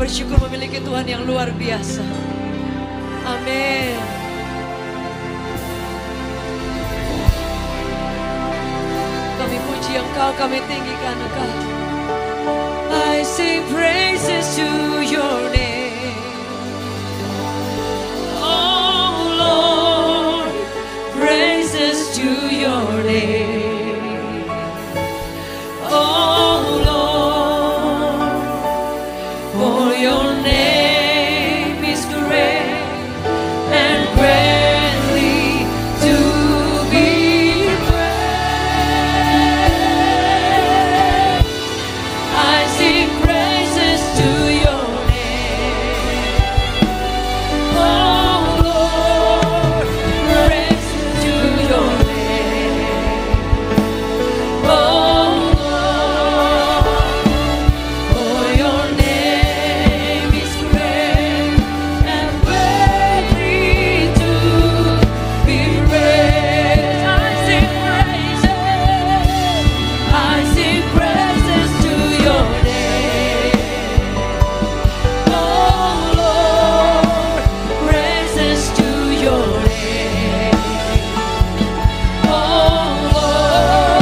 bersyukur memiliki Tuhan yang luar biasa. Amin. Kami puji Engkau, kami tinggikan Engkau. I sing praises to your name, oh Lord, praises to your name, oh Lord, for your name is great and greatly to be praised. I sing praises to your name, oh Lord, praises to your name, oh Lord, for your name is great and greatly to be praised. I sing praises to your name, oh Lord, praises to your name, oh Lord,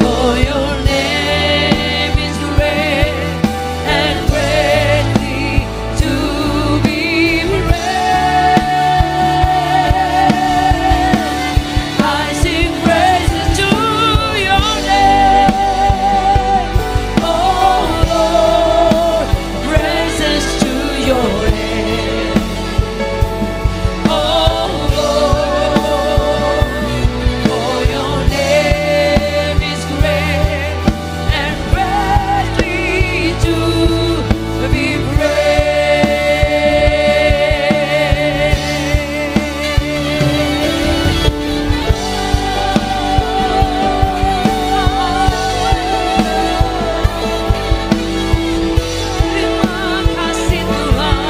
for your name is great and greatly to be praised. I sing praises to your name, oh Lord, praises to your name, oh Lord, for your name is great and greatly to be Terima kasih Tuhan.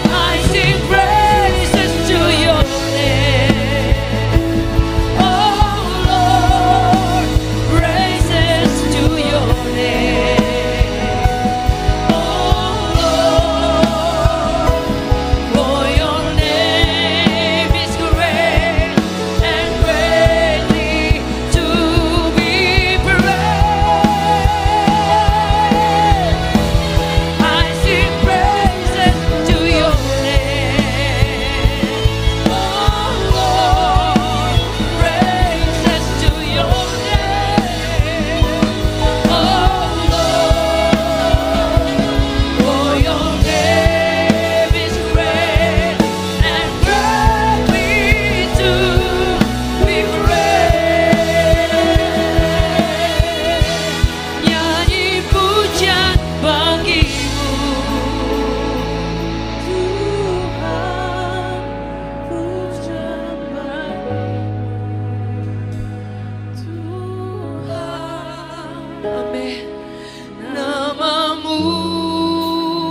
I sing praises to your name, oh Lord, praises to your name, oh Lord, for your name is great and greatly to be praised. I sing praises to your name, oh Lord, praises to your name, oh Lord, for your name is great and greatly to be praised. Nyanyi pujian bagimu Tuhan, pujian bagimu Tuhan. Amin. Namamu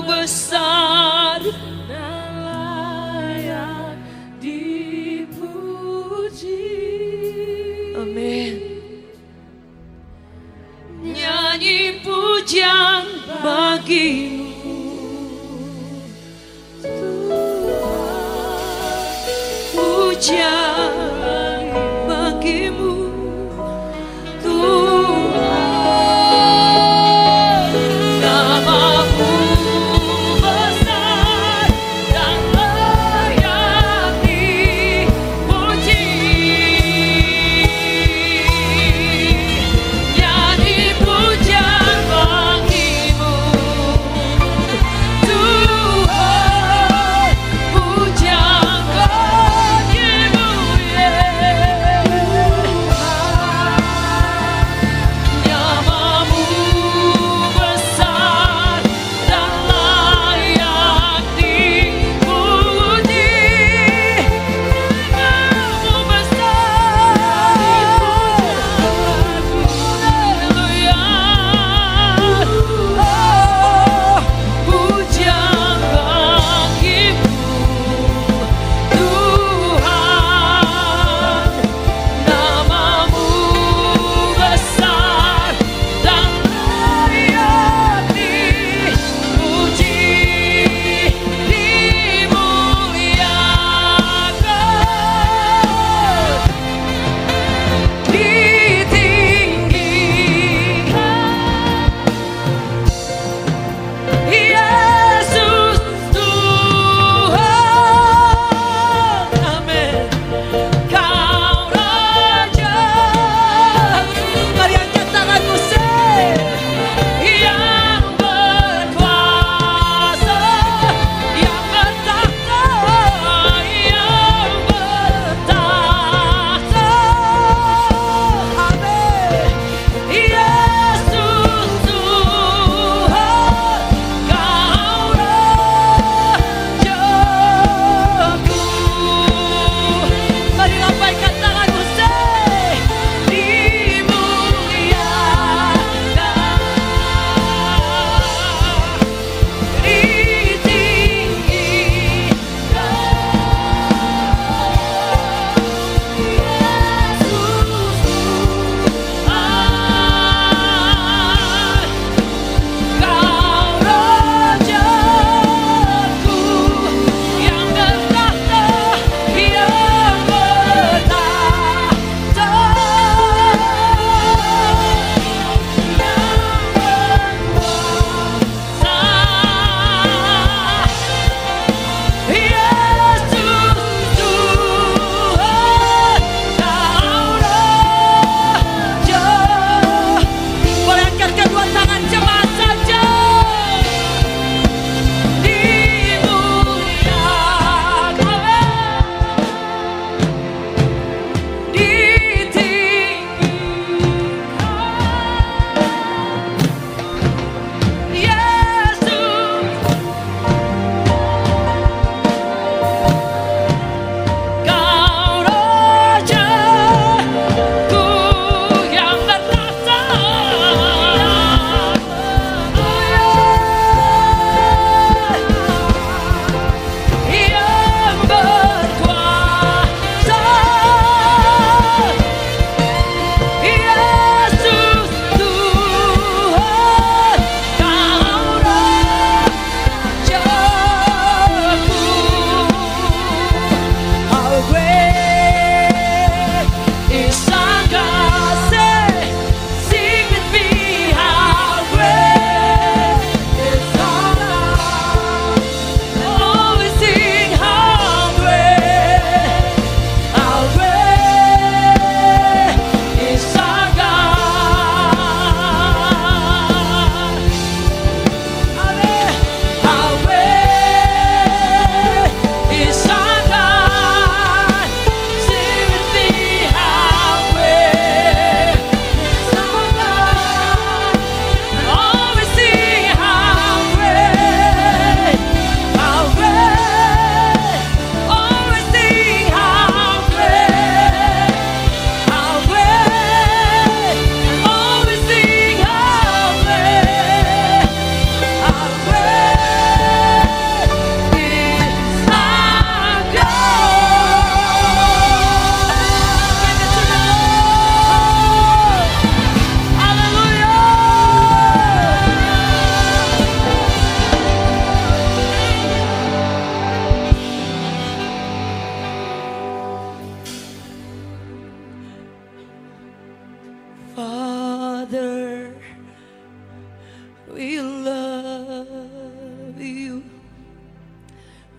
besar dan layak dipuji. Amin. Nyanyi pujian bagimu Tuhan, pujian bagimu Tuhan. Namamu besar dan layak dipuji. Nyanyi pujian bagimu Tuhan,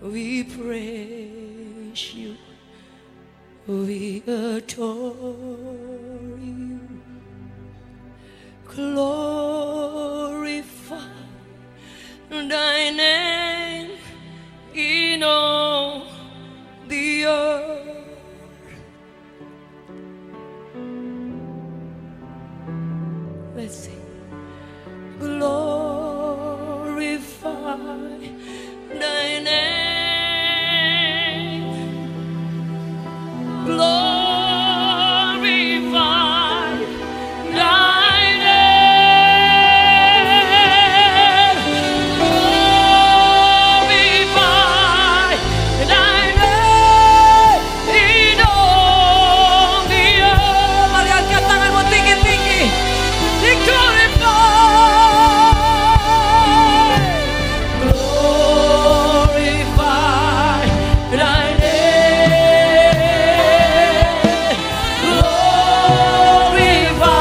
we praise you, we adore you, glorify thy name in all the earth. Let's sing. Glorify thy name. Glorify thy name. Glorify thy name in all the earth. Mari angkat tanganmu tinggi-tinggi. Glorify thy name. Glorify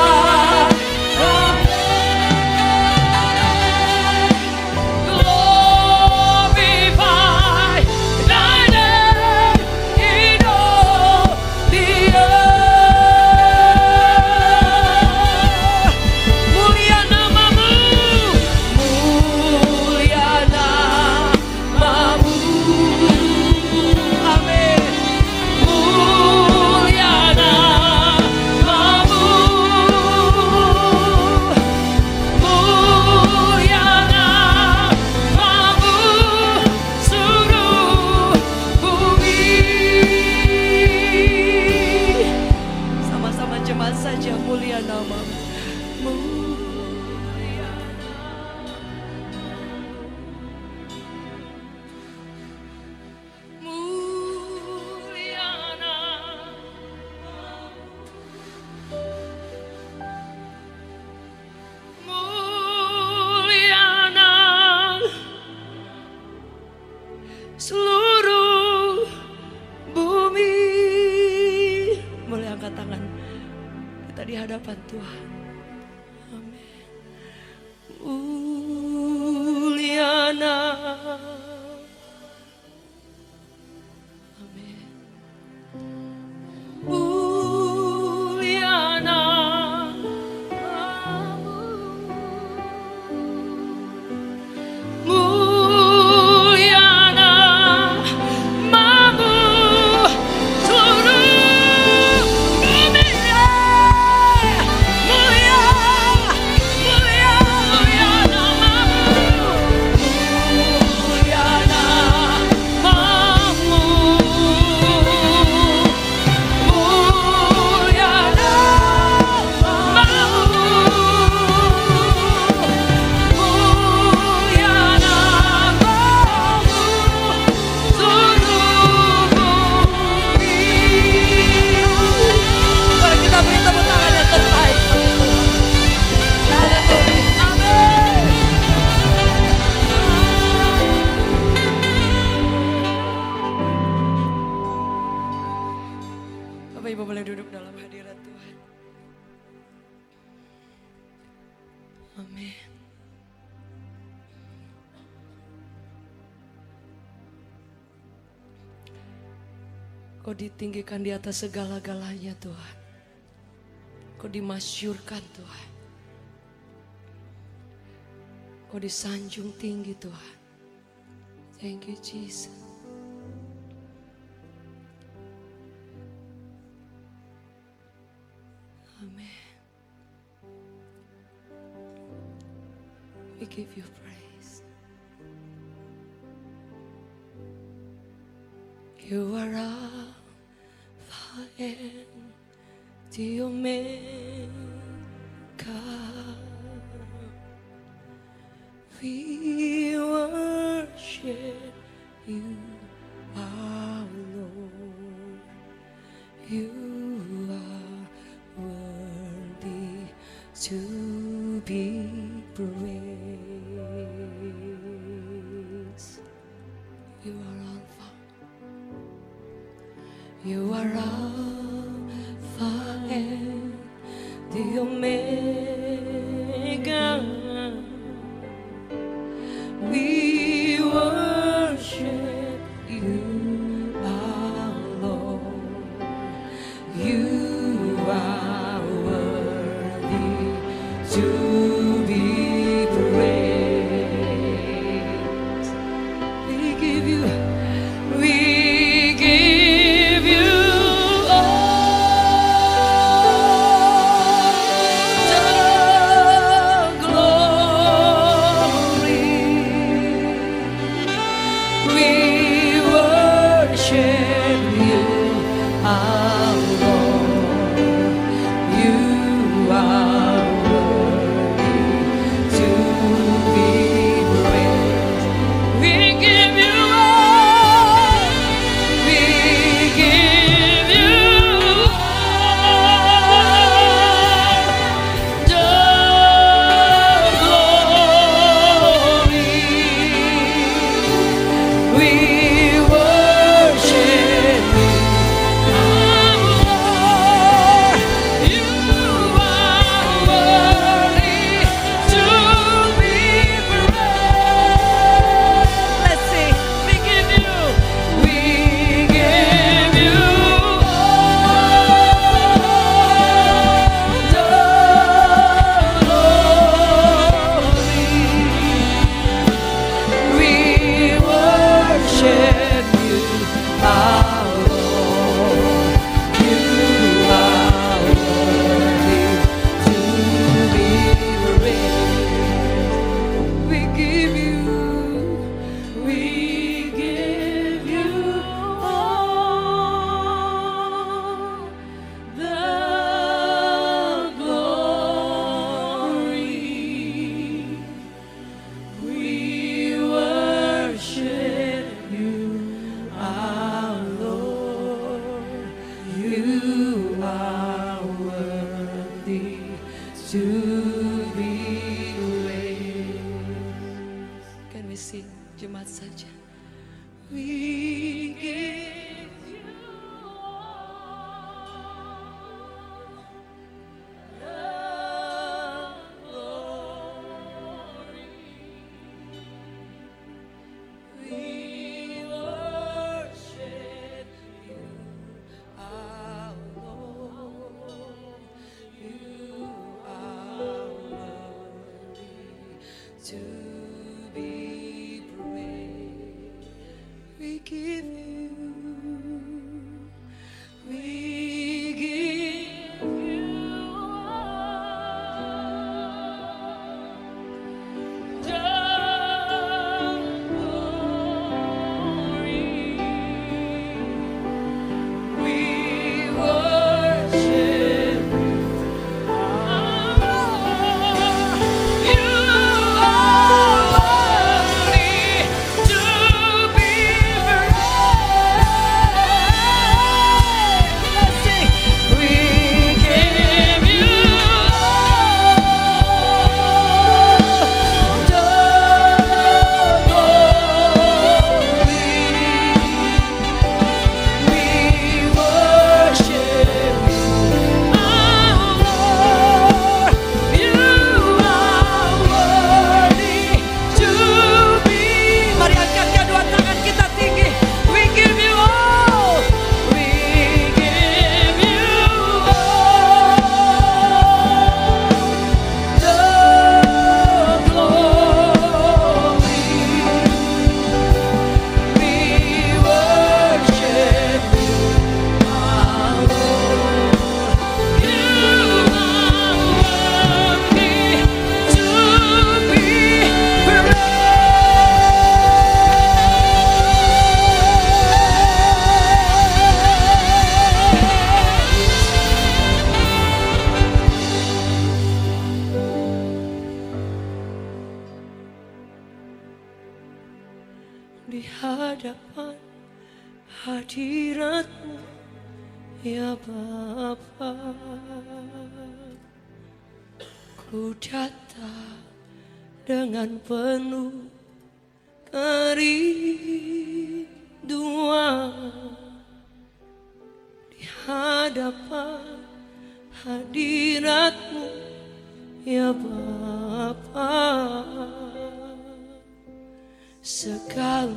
thy name. Glorify thy name in all the earth. Mulia namamu, mulia namamu. Amin. Mulia namamu, mulia namamu, seluruh bumi. Sama-sama jemaat saja, mulia namamu. Mulia seluruh bumi. Boleh angkat tangan kita di hadapan Tuhan. Amin. Muliana. Amin. Muliana. Muliana. Mamu seluruh bumi. Mulia, mulia, mulia namamu. Mulia namamu. Mulia namamu. Mulia namamu. Seluruh bumi. Mari kita beri tepuk tangan yang terbaik. Haleluya. Amin. Bapak Ibu boleh duduk dalam hadirat Tuhan. Amin. Kau ditinggikan di atas segala-galanya Tuhan. Kau dimasyurkan Tuhan. Kau disanjung tinggi Tuhan. Thank you Jesus. Amen. We give you praise. You are Alpha and the Omega. We worship you, our Lord. You are worthy to be praised. You are Alpha. You are Alpha and the Omega. We worship give you, we give you all the glory. We worship you, our Lord. You are worthy to be praised. We give you all. We give you all the glory. We worship you, our Lord. You are worthy to be praised. Let's sing. We give you all the glory. We worship you, our Lord. You are worthy to be praised. We give you all the glory. We worship you, our Lord. You are worthy to be praised. Can we sing Jemaat saja? We give you all the glory. We worship you, our Lord. You are worthy to be praised. We give you di hadapan hadirat-Mu, ya Bapa. Ku datang dengan penuh kerinduan di hadapan hadirat-Mu, ya Bapa. Segala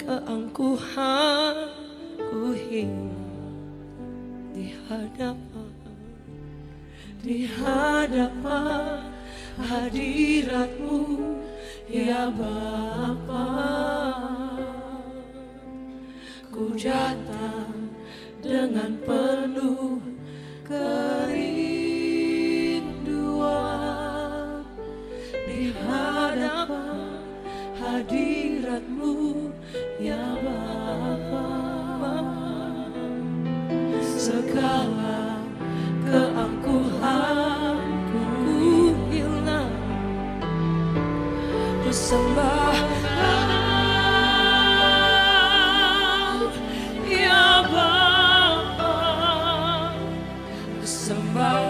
keangkuhan ku hilang di hadapan hadirat-Mu, ya Bapa. datang dengan penuh kerinduan di hadapan hadirat-Mu ya Bapa. Segala keangkuhanku hilang, ku sembah ya Bapa, ku sembah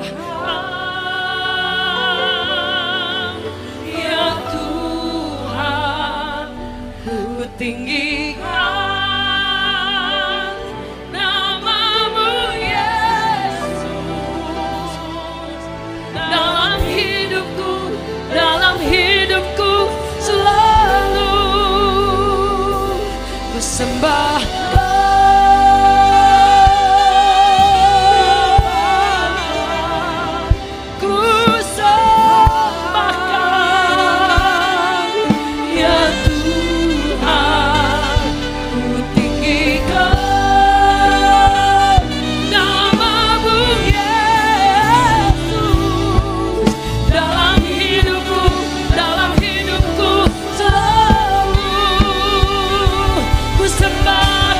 ya Tuhan, ku tinggikan sembah ku sembahkan ya Tuhan, ku tinggikan nama-Mu Yesus dalam hidupku selalu. Ku sembah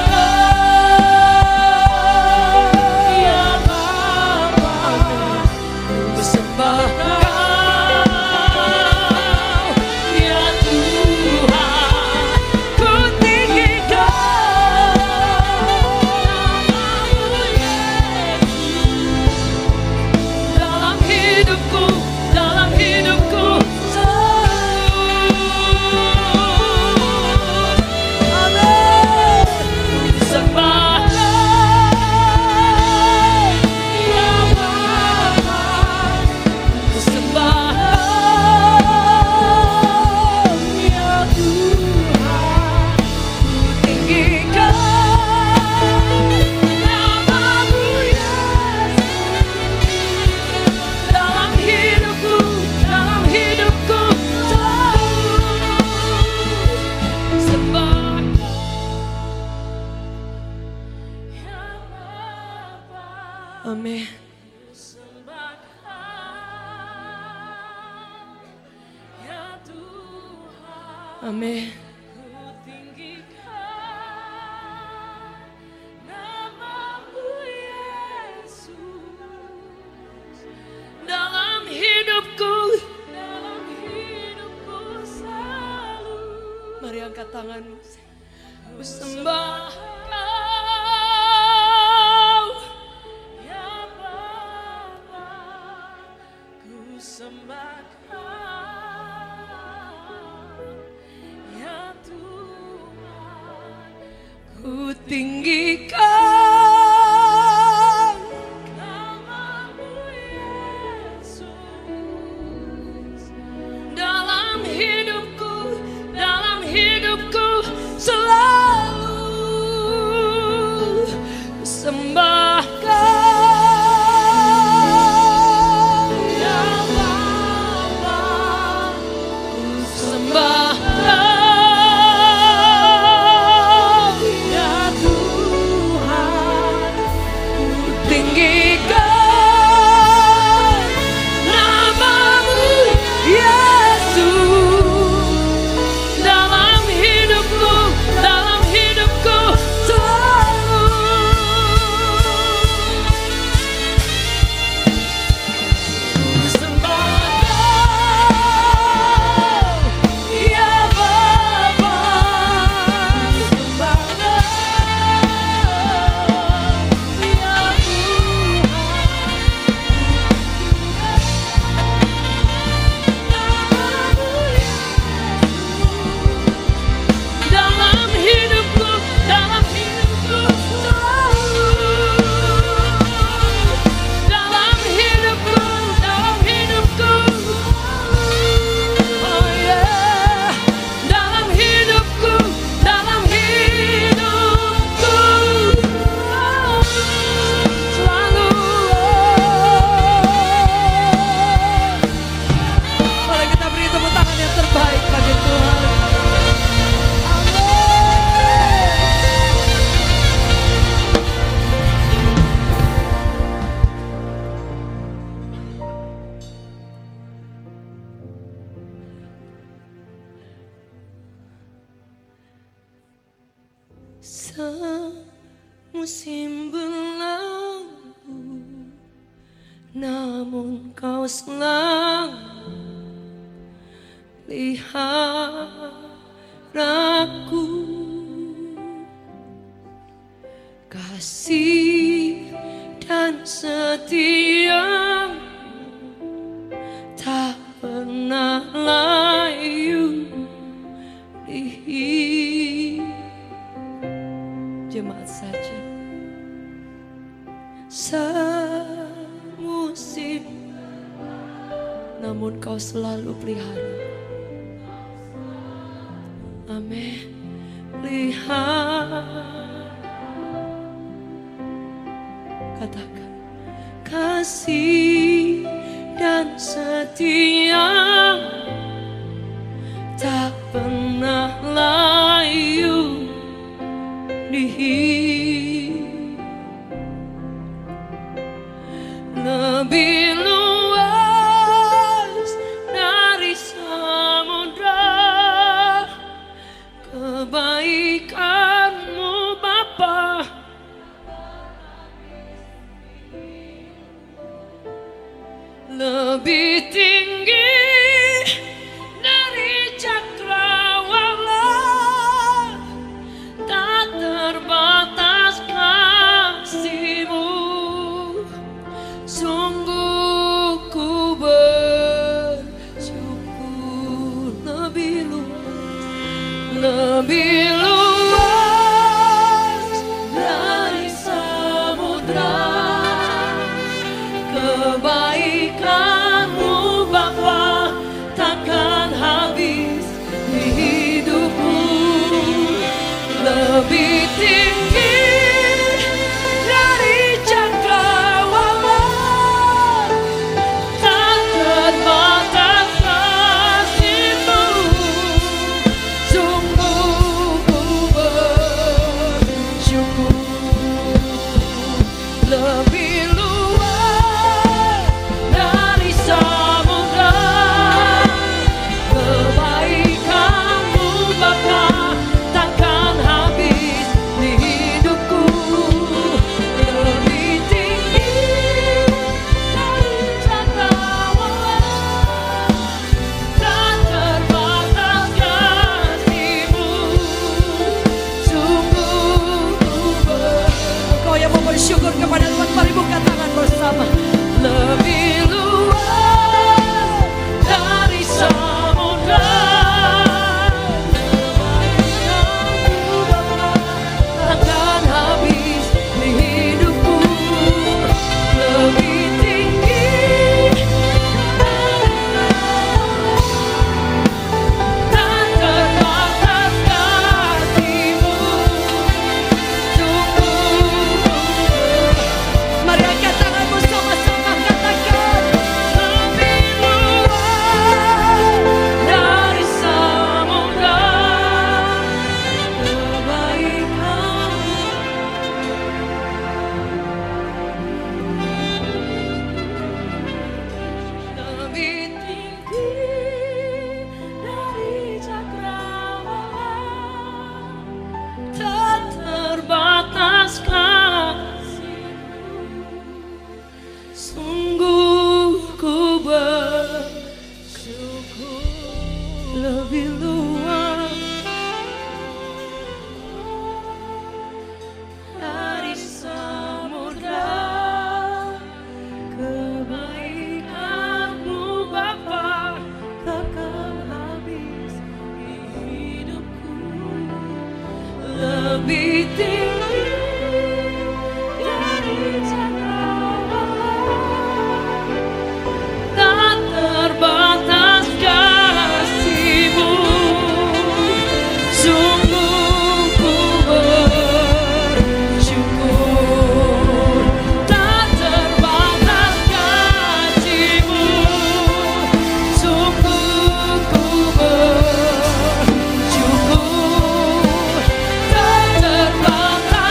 ya Bapa, ku sembah ya Tuhan, ku tinggikan nama-Mu Yesus dalam hidupku selalu. Amin. Sembah ya Bapa, ku sembah ya Tuhan, ku tinggikan nama-Mu Yesus dalam hidupku selalu. Sembah ya Bapa. Amin. Ya Tuhan, amin. Ku tinggikan nama-Mu Yesus dalam hidupku selalu. Mari angkat tanganmu. Ku sembah Kau ya Bapa, ku sembah Kau ya Tuhan, ku tinggikan nama-Mu Yesus dalam hidupku selalu. Sembah Kau ya Bapa, sembah Kau ya Tuhan, Semusim berlalu, namun kau selalu peliharaku. Kasih dan setia tak pernah layu di hidup. Jemaat saja. Semusim, namun kau selalu pelihara. Amin. Pelihara. Katakan, kasih dan setia tak pernah layu di hidup. Lebih luas dari samudra kebaikanmu Bapa. Lebih tinggi dari cakrawala, tak terbatas kasih-Mu. Sungguh ku bersyukur. Lebih luas dari samudra kebaikan-Mu Bapa takkan habis di hidupku. Lebih tinggi dari cakrawala, tak terbatas kasih-Mu. Sungguh ku bersyukur. Lebih luas dari samudra kebaikan-Mu Bapa takkan habis di hidupku. Lebih tinggi dari cakrawala, tak terbatas kasih-Mu. Sungguh ku Kau yang mau bersyukur kepada Tuhan, mari buka tangan bersama. Lebih luas dari samudra kebaikan-Mu Bapa takkan habis di hidupku. Lebih tinggi tak terbatas kasih-Mu. Mari angkat tanganmu sama-sama, katakan. Lebih luas dari samudra kebaikan-Mu. Lebih tinggi dari cakrawala, tak terbatas kasih-Mu. Sungguh ku bersyukur. Lebih luas dari samudra kebaikan-Mu Bapa takkan habis di hidupku. Lebih tinggi dari cakrawala, tak terbatas kasih-Mu. Sungguh ku bersyukur. Tak terbatas kasih-Mu. Sungguh ku bersyukur. Tak terbatas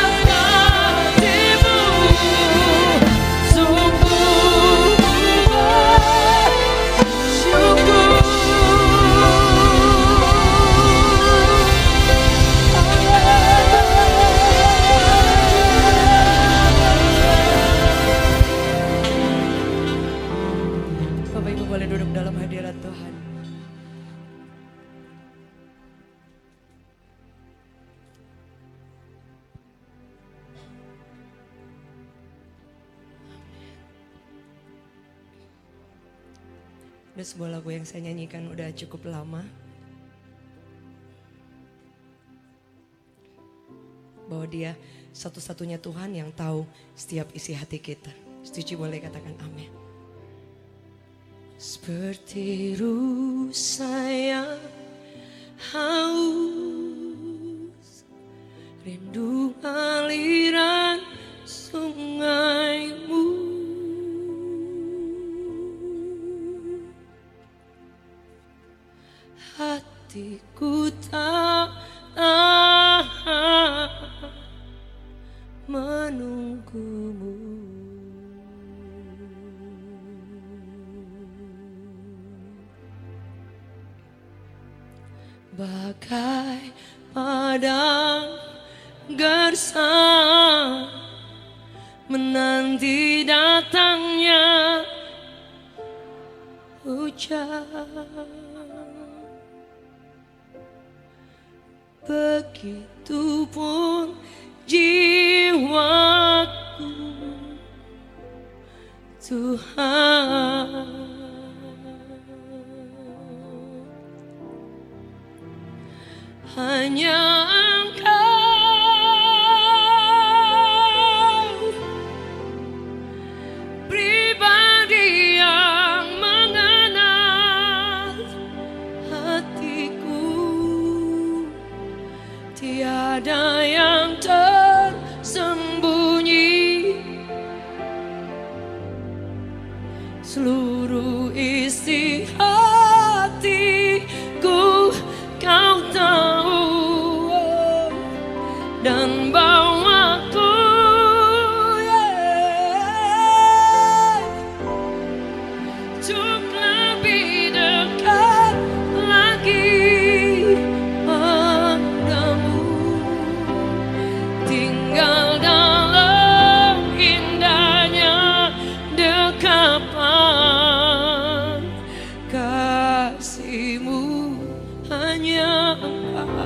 Udah sebuah lagu yang saya nyanyikan udah cukup lama. Bahwa dia satu-satunya Tuhan yang tahu setiap isi hati kita. Setuju, boleh katakan amin. Seperti rusa yang haus, rindu aliran sungaimu. Hatiku tak tahan menunggumu. Bagai padang gersang menanti datangnya hujan. Begitupun jiwaku, Tuhan. Hanya Engkau pribadi yang mengenal hatiku. Tiada yang tersembunyi, seluruh isi hatiku Kau tahu, dan bawaku untuk lebih dekat lagi padamu, tinggal dalam indahnya dekapan kasih-Mu. Hanya Engkau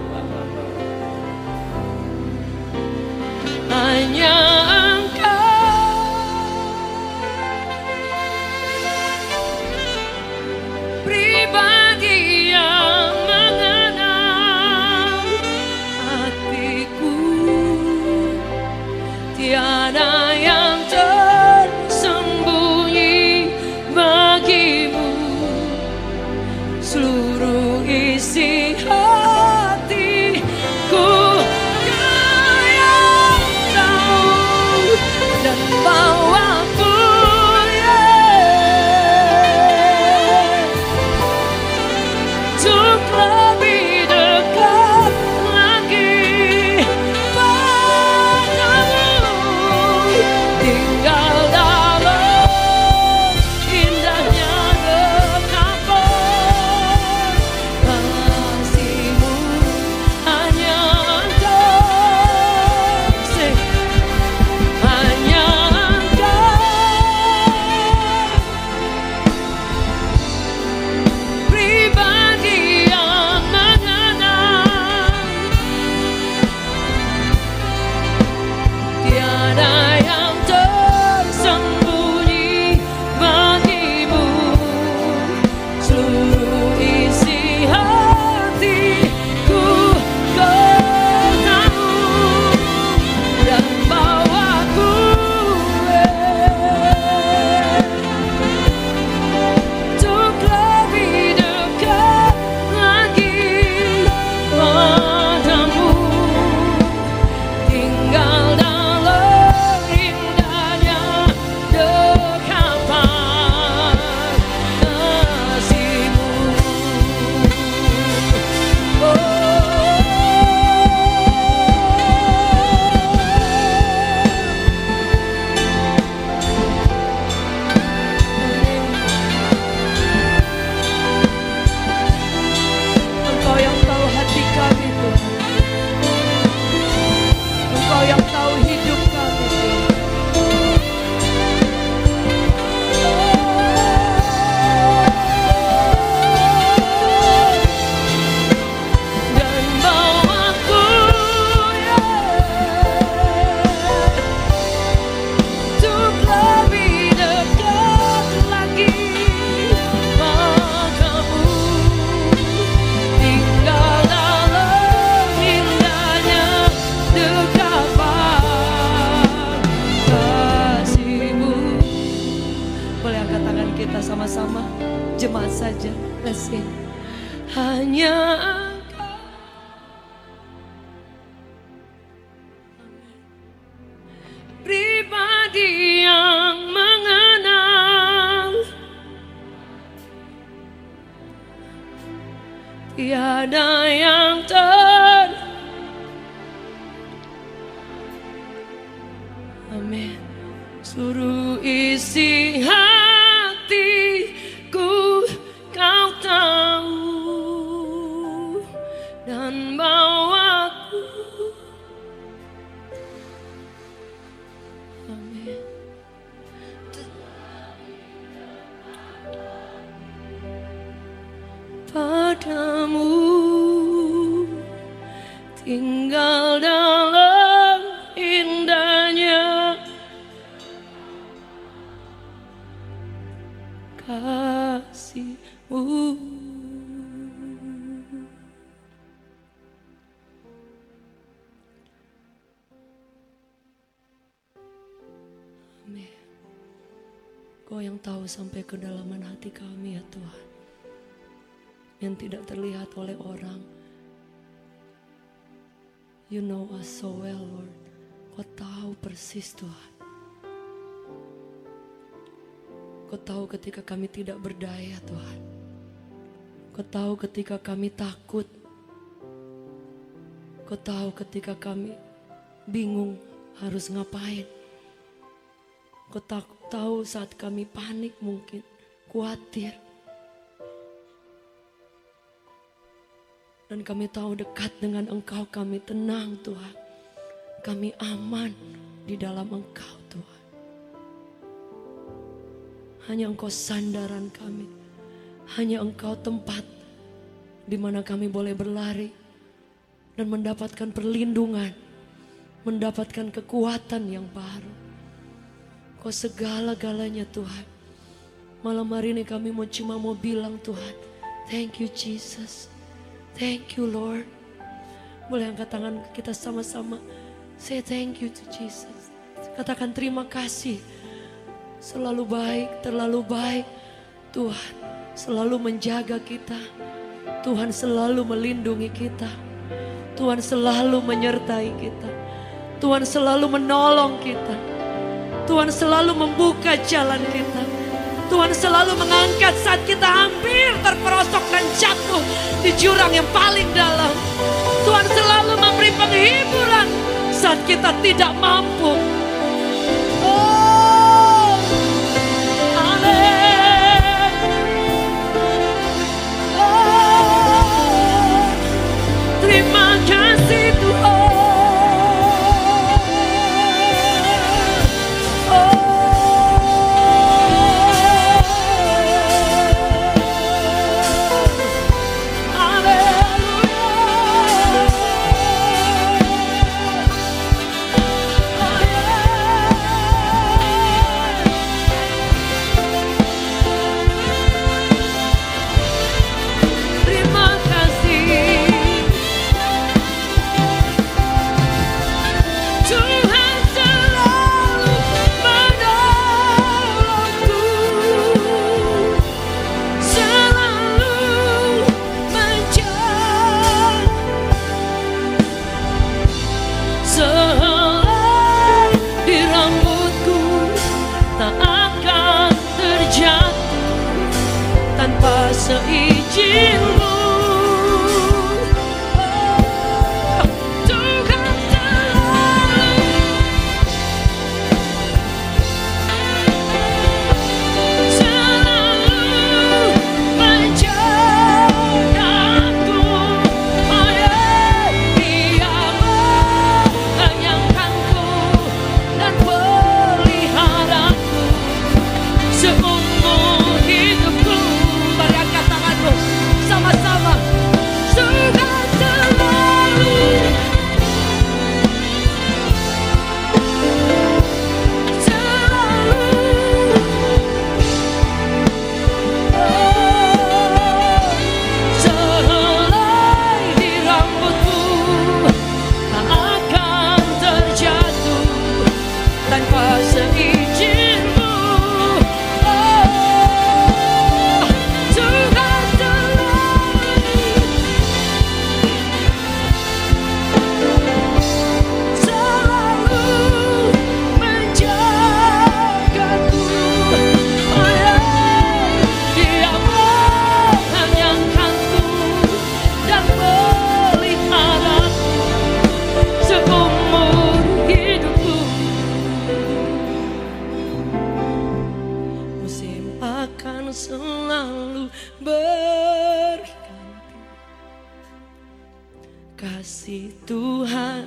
yang mengenal, tiada yang Amin. Suruh isi hatiku, kau tahu, dan bawaku. Amin. Padamu tinggal dalam indahnya kasih-Mu. Amin. Kau yang tahu sampai kedalaman hati kami ya Tuhan, yang tidak terlihat oleh orang. You know us so well, Lord. Kau tahu persis Tuhan. Kau tahu ketika kami tidak berdaya Tuhan. Kau tahu ketika kami takut. Kau tahu ketika kami bingung harus ngapain. Kau tahu saat kami panik mungkin, khawatir. Dan kami tahu dekat dengan Engkau kami tenang Tuhan. Kami aman di dalam Engkau Tuhan. Hanya Engkau sandaran kami. Hanya Engkau tempat di mana kami boleh berlari dan mendapatkan perlindungan, mendapatkan kekuatan yang baru. Kau segala-galanya Tuhan. Malam hari ini kami cuma mau bilang Tuhan, thank you Jesus. Thank you Lord. Boleh angkat tangan kita sama-sama. Say thank you to Jesus. Katakan terima kasih. Selalu baik, terlalu baik. Tuhan selalu menjaga kita. Tuhan selalu melindungi kita. Tuhan selalu menyertai kita. Tuhan selalu menolong kita. Tuhan selalu membuka jalan kita. Tuhan selalu mengangkat saat kita hampir terperosok dan jatuh di jurang yang paling dalam. Tuhan selalu memberi penghiburan saat kita tidak mampu. Oh, amin. Oh, terima kasih Tuhan. Seizin-Mu, Tuhan selalu menjagaku. Oh yeah, Dia menyayangkanku dan peliharaku seumur hidupku. Mari angkat tanganmu. Tuhan.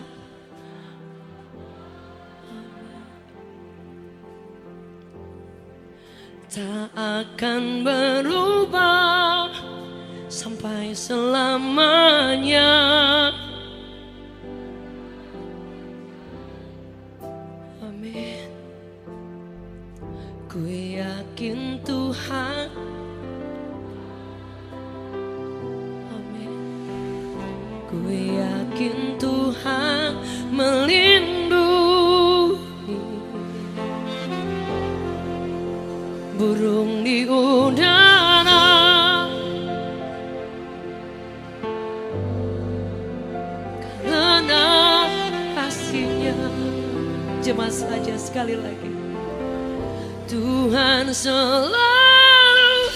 Tak akan berubah sampai selamanya. Amin. Ku yakin Tuhan. Amin. Ku yakin Tuhan melindungi burung di udara, karena kasih-Nya. Jemaat saja sekali lagi. Tuhan selalu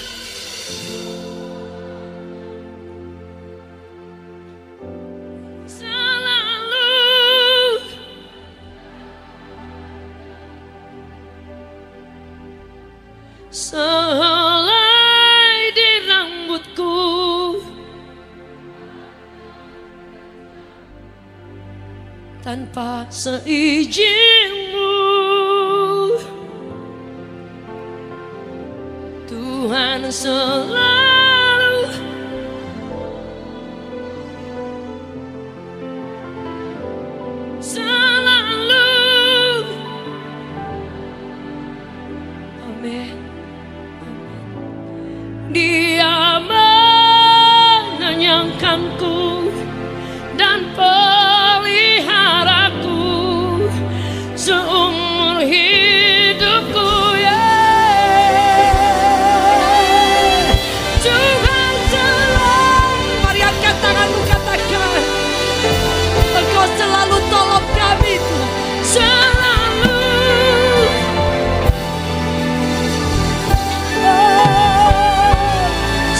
sehelai di rambutku, tanpa seizin-Mu. Tuhan selalu amin. Dia mengenyangkanku dan peliharaku seumur hidupku. Tuhan selalu, mari angkat tanganmu, katakan, Engkau selalu tolong kami Tuhan. Selalu.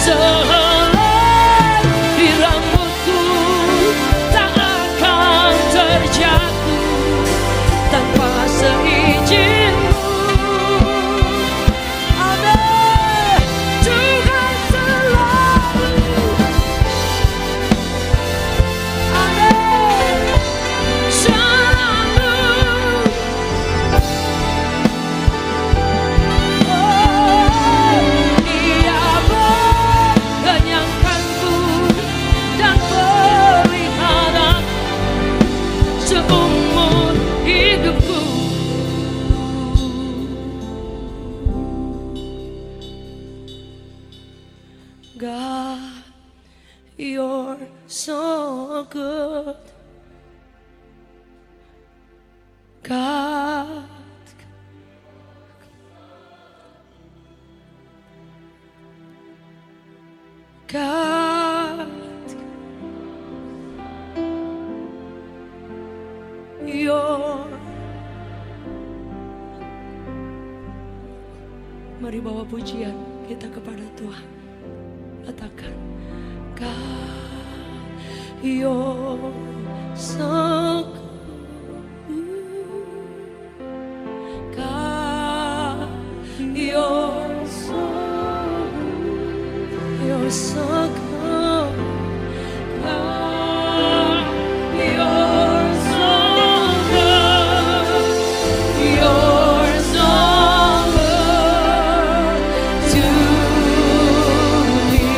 Sehelai di rambutku tak akan terjatuh tanpa seizin-Mu. Amin. Tuhan selalu. Amin. Selalu. Dia mengenyangkanku dan pelihara seumur hidupku. God, You're so good. God, God, You're. Mari bawa pujian kita kepada Tuhan. Katakan, God, You're so good. God, You're so good. You're so good. God, You're so good. You're so good to me.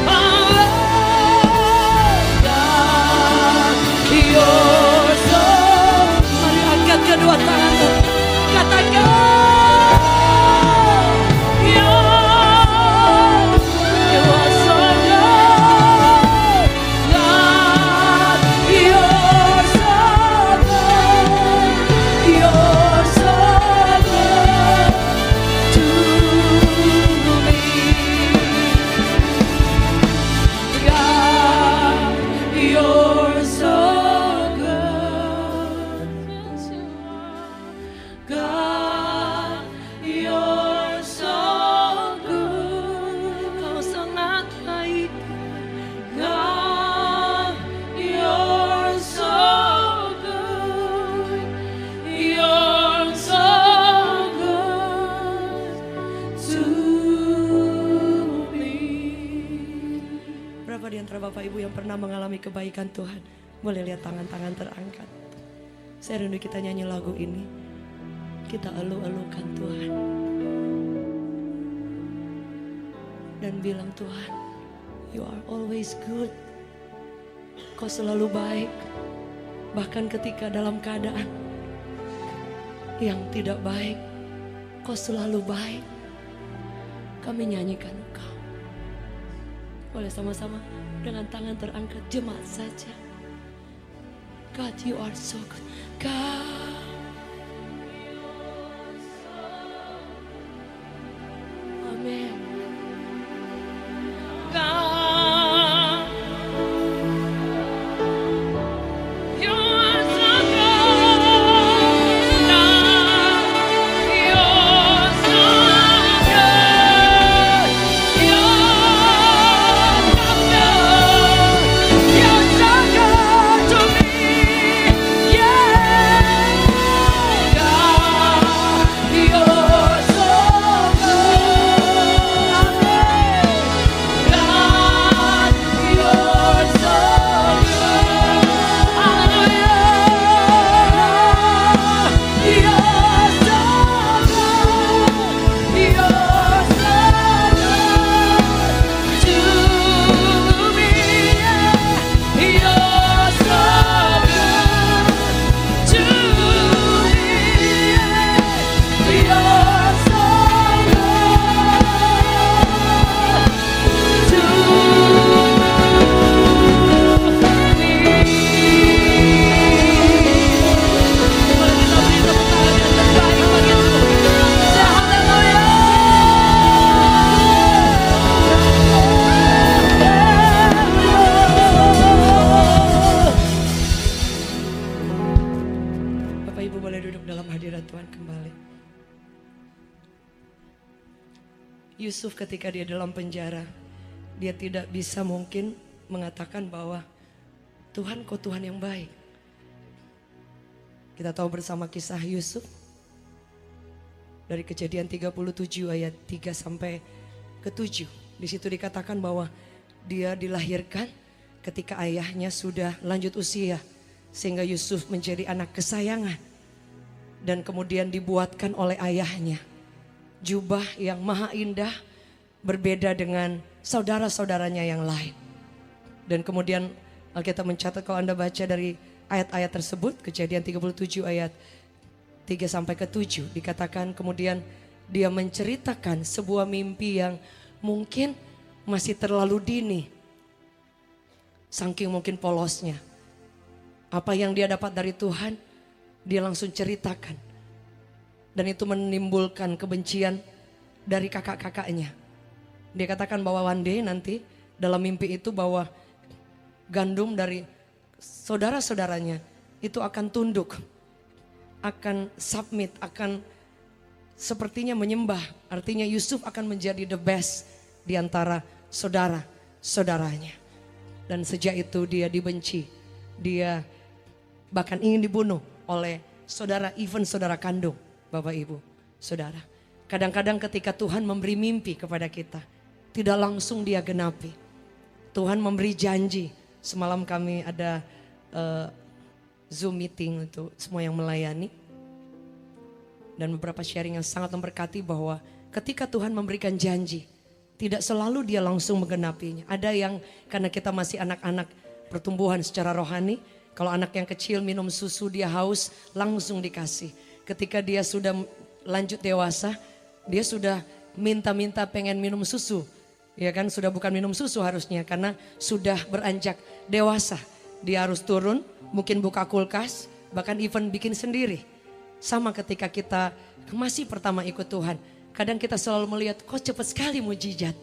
Oh, God, You're so. Mari angkat kedua tanganmu, katakan. Bapak Ibu yang pernah mengalami kebaikan Tuhan, Boleh lihat tangan-tangan terangkat. Saya rindu kita nyanyi lagu ini. Kita elu-elukan Tuhan. Dan bilang, Tuhan, You are always good. Kau selalu baik. Bahkan ketika dalam keadaan yang tidak baik, Kau selalu baik. Kami nyanyikan Engkau. Boleh sama-sama dengan tangan terangkat, jemaat saja. God, You are so good. God, amen. God, You are so good. God, You're so good. You're so good to me. Yeah. God, You're so good. Amen. God, You're so good. Hallelujah. You're so good. You're so good to me. You're so good to me. You're so Bapak Ibu boleh duduk dalam hadirat Tuhan kembali. Yusuf ketika dia dalam penjara, dia tidak bisa mungkin mengatakan bahwa Tuhan, Kau Tuhan yang baik. Kita tahu bersama kisah Yusuf dari Kejadian 37 ayat 3 sampai ke 7. Di situ dikatakan bahwa dia dilahirkan ketika ayahnya sudah lanjut usia, sehingga Yusuf menjadi anak kesayangan. Dan kemudian dibuatkan oleh ayahnya jubah yang maha indah, berbeda dengan saudara-saudaranya yang lain. Dan kemudian Alkitab mencatat, kalau Anda baca dari ayat-ayat tersebut, Kejadian 37 ayat 3 sampai ke 7, dikatakan kemudian dia menceritakan sebuah mimpi yang mungkin masih terlalu dini. Saking mungkin polosnya. Apa yang dia dapat dari Tuhan, dia langsung ceritakan. Dan itu menimbulkan kebencian dari kakak-kakaknya. Dia katakan bahwa one day nanti dalam mimpi itu bahwa gandum dari saudara-saudaranya itu akan tunduk, akan submit, akan sepertinya menyembah. Artinya Yusuf akan menjadi the best di antara saudara-saudaranya. Dan sejak itu dia dibenci, dia bahkan ingin dibunuh oleh saudara, even saudara kandung, Bapak Ibu, Saudara. Kadang-kadang ketika Tuhan memberi mimpi kepada kita, tidak langsung dia genapi. Tuhan memberi janji. Semalam kami ada Zoom meeting untuk semua yang melayani. Dan beberapa sharing yang sangat memberkati bahwa ketika Tuhan memberikan janji, tidak selalu dia langsung menggenapinya. Ada yang karena kita masih anak-anak pertumbuhan secara rohani, kalau anak yang kecil minum susu dia haus, langsung dikasih. Ketika dia sudah lanjut dewasa, dia sudah minta-minta pengen minum susu. Ya kan, sudah bukan minum susu harusnya karena sudah beranjak dewasa. Dia harus turun, mungkin buka kulkas, bahkan even bikin sendiri. Sama ketika kita masih pertama ikut Tuhan. Kadang kita selalu melihat kok cepat sekali mujizat.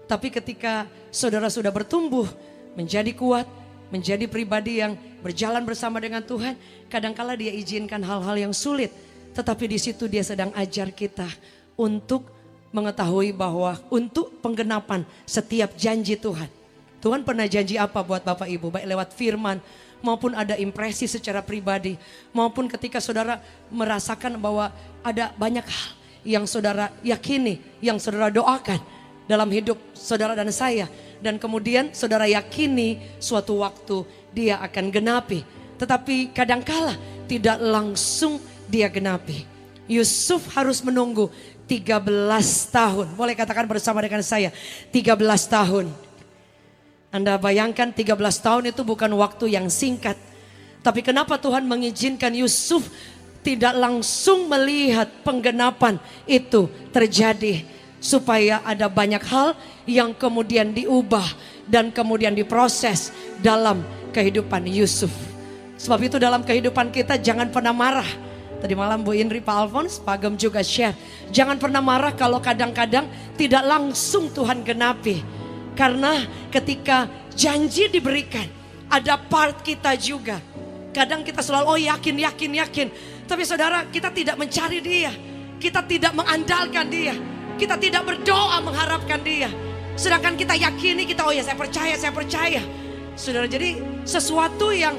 Tapi ketika saudara sudah bertumbuh, menjadi kuat, menjadi pribadi yang berjalan bersama dengan Tuhan, kadangkala dia izinkan hal-hal yang sulit. Tetapi di situ dia sedang ajar kita untuk mengetahui bahwa untuk penggenapan setiap janji Tuhan. Tuhan pernah janji apa buat Bapak Ibu, baik lewat firman maupun ada impresi secara pribadi, maupun ketika saudara merasakan bahwa ada banyak hal yang saudara yakini, yang saudara doakan dalam hidup saudara dan saya. Dan kemudian saudara yakini suatu waktu dia akan genapi. Tetapi kadangkala tidak langsung dia genapi. Yusuf harus menunggu 13 tahun. Boleh katakan bersama dengan saya, 13 tahun. Anda bayangkan 13 tahun itu bukan waktu yang singkat. Tapi kenapa Tuhan mengizinkan Yusuf tidak langsung melihat penggenapan itu terjadi? Supaya ada banyak hal yang kemudian diubah dan kemudian diproses dalam kehidupan Yusuf. Sebab itu dalam kehidupan kita jangan pernah marah. Tadi malam Bu Indri, Pak Alphonse, Pak Agam juga share. Jangan pernah marah kalau kadang-kadang tidak langsung Tuhan genapi. Karena ketika janji diberikan, ada part kita juga. Kadang kita selalu yakin. Tapi saudara, kita tidak mencari dia. Kita tidak mengandalkan dia. Kita tidak berdoa mengharapkan dia. Sedangkan kita yakini, kita saya percaya. Saudara, jadi sesuatu yang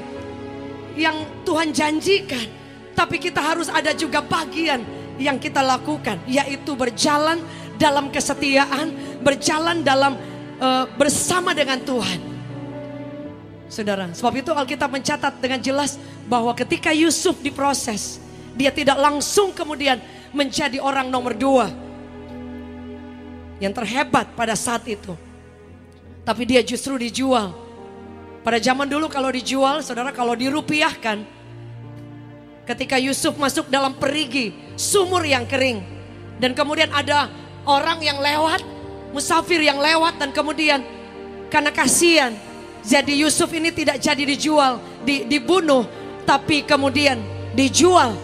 Tuhan janjikan. Tapi kita harus ada juga bagian yang kita lakukan. Yaitu berjalan dalam kesetiaan. Berjalan dalam bersama dengan Tuhan. Saudara, sebab itu Alkitab mencatat dengan jelas bahwa ketika Yusuf diproses, dia tidak langsung kemudian menjadi orang nomor 2 yang terhebat pada saat itu. Tapi dia justru dijual. Pada zaman dulu kalau dijual, saudara, kalau dirupiahkan, ketika Yusuf masuk dalam perigi sumur yang kering, dan kemudian ada orang yang lewat, musafir yang lewat, dan kemudian karena kasihan, jadi Yusuf ini tidak jadi dijual, dibunuh, tapi kemudian dijual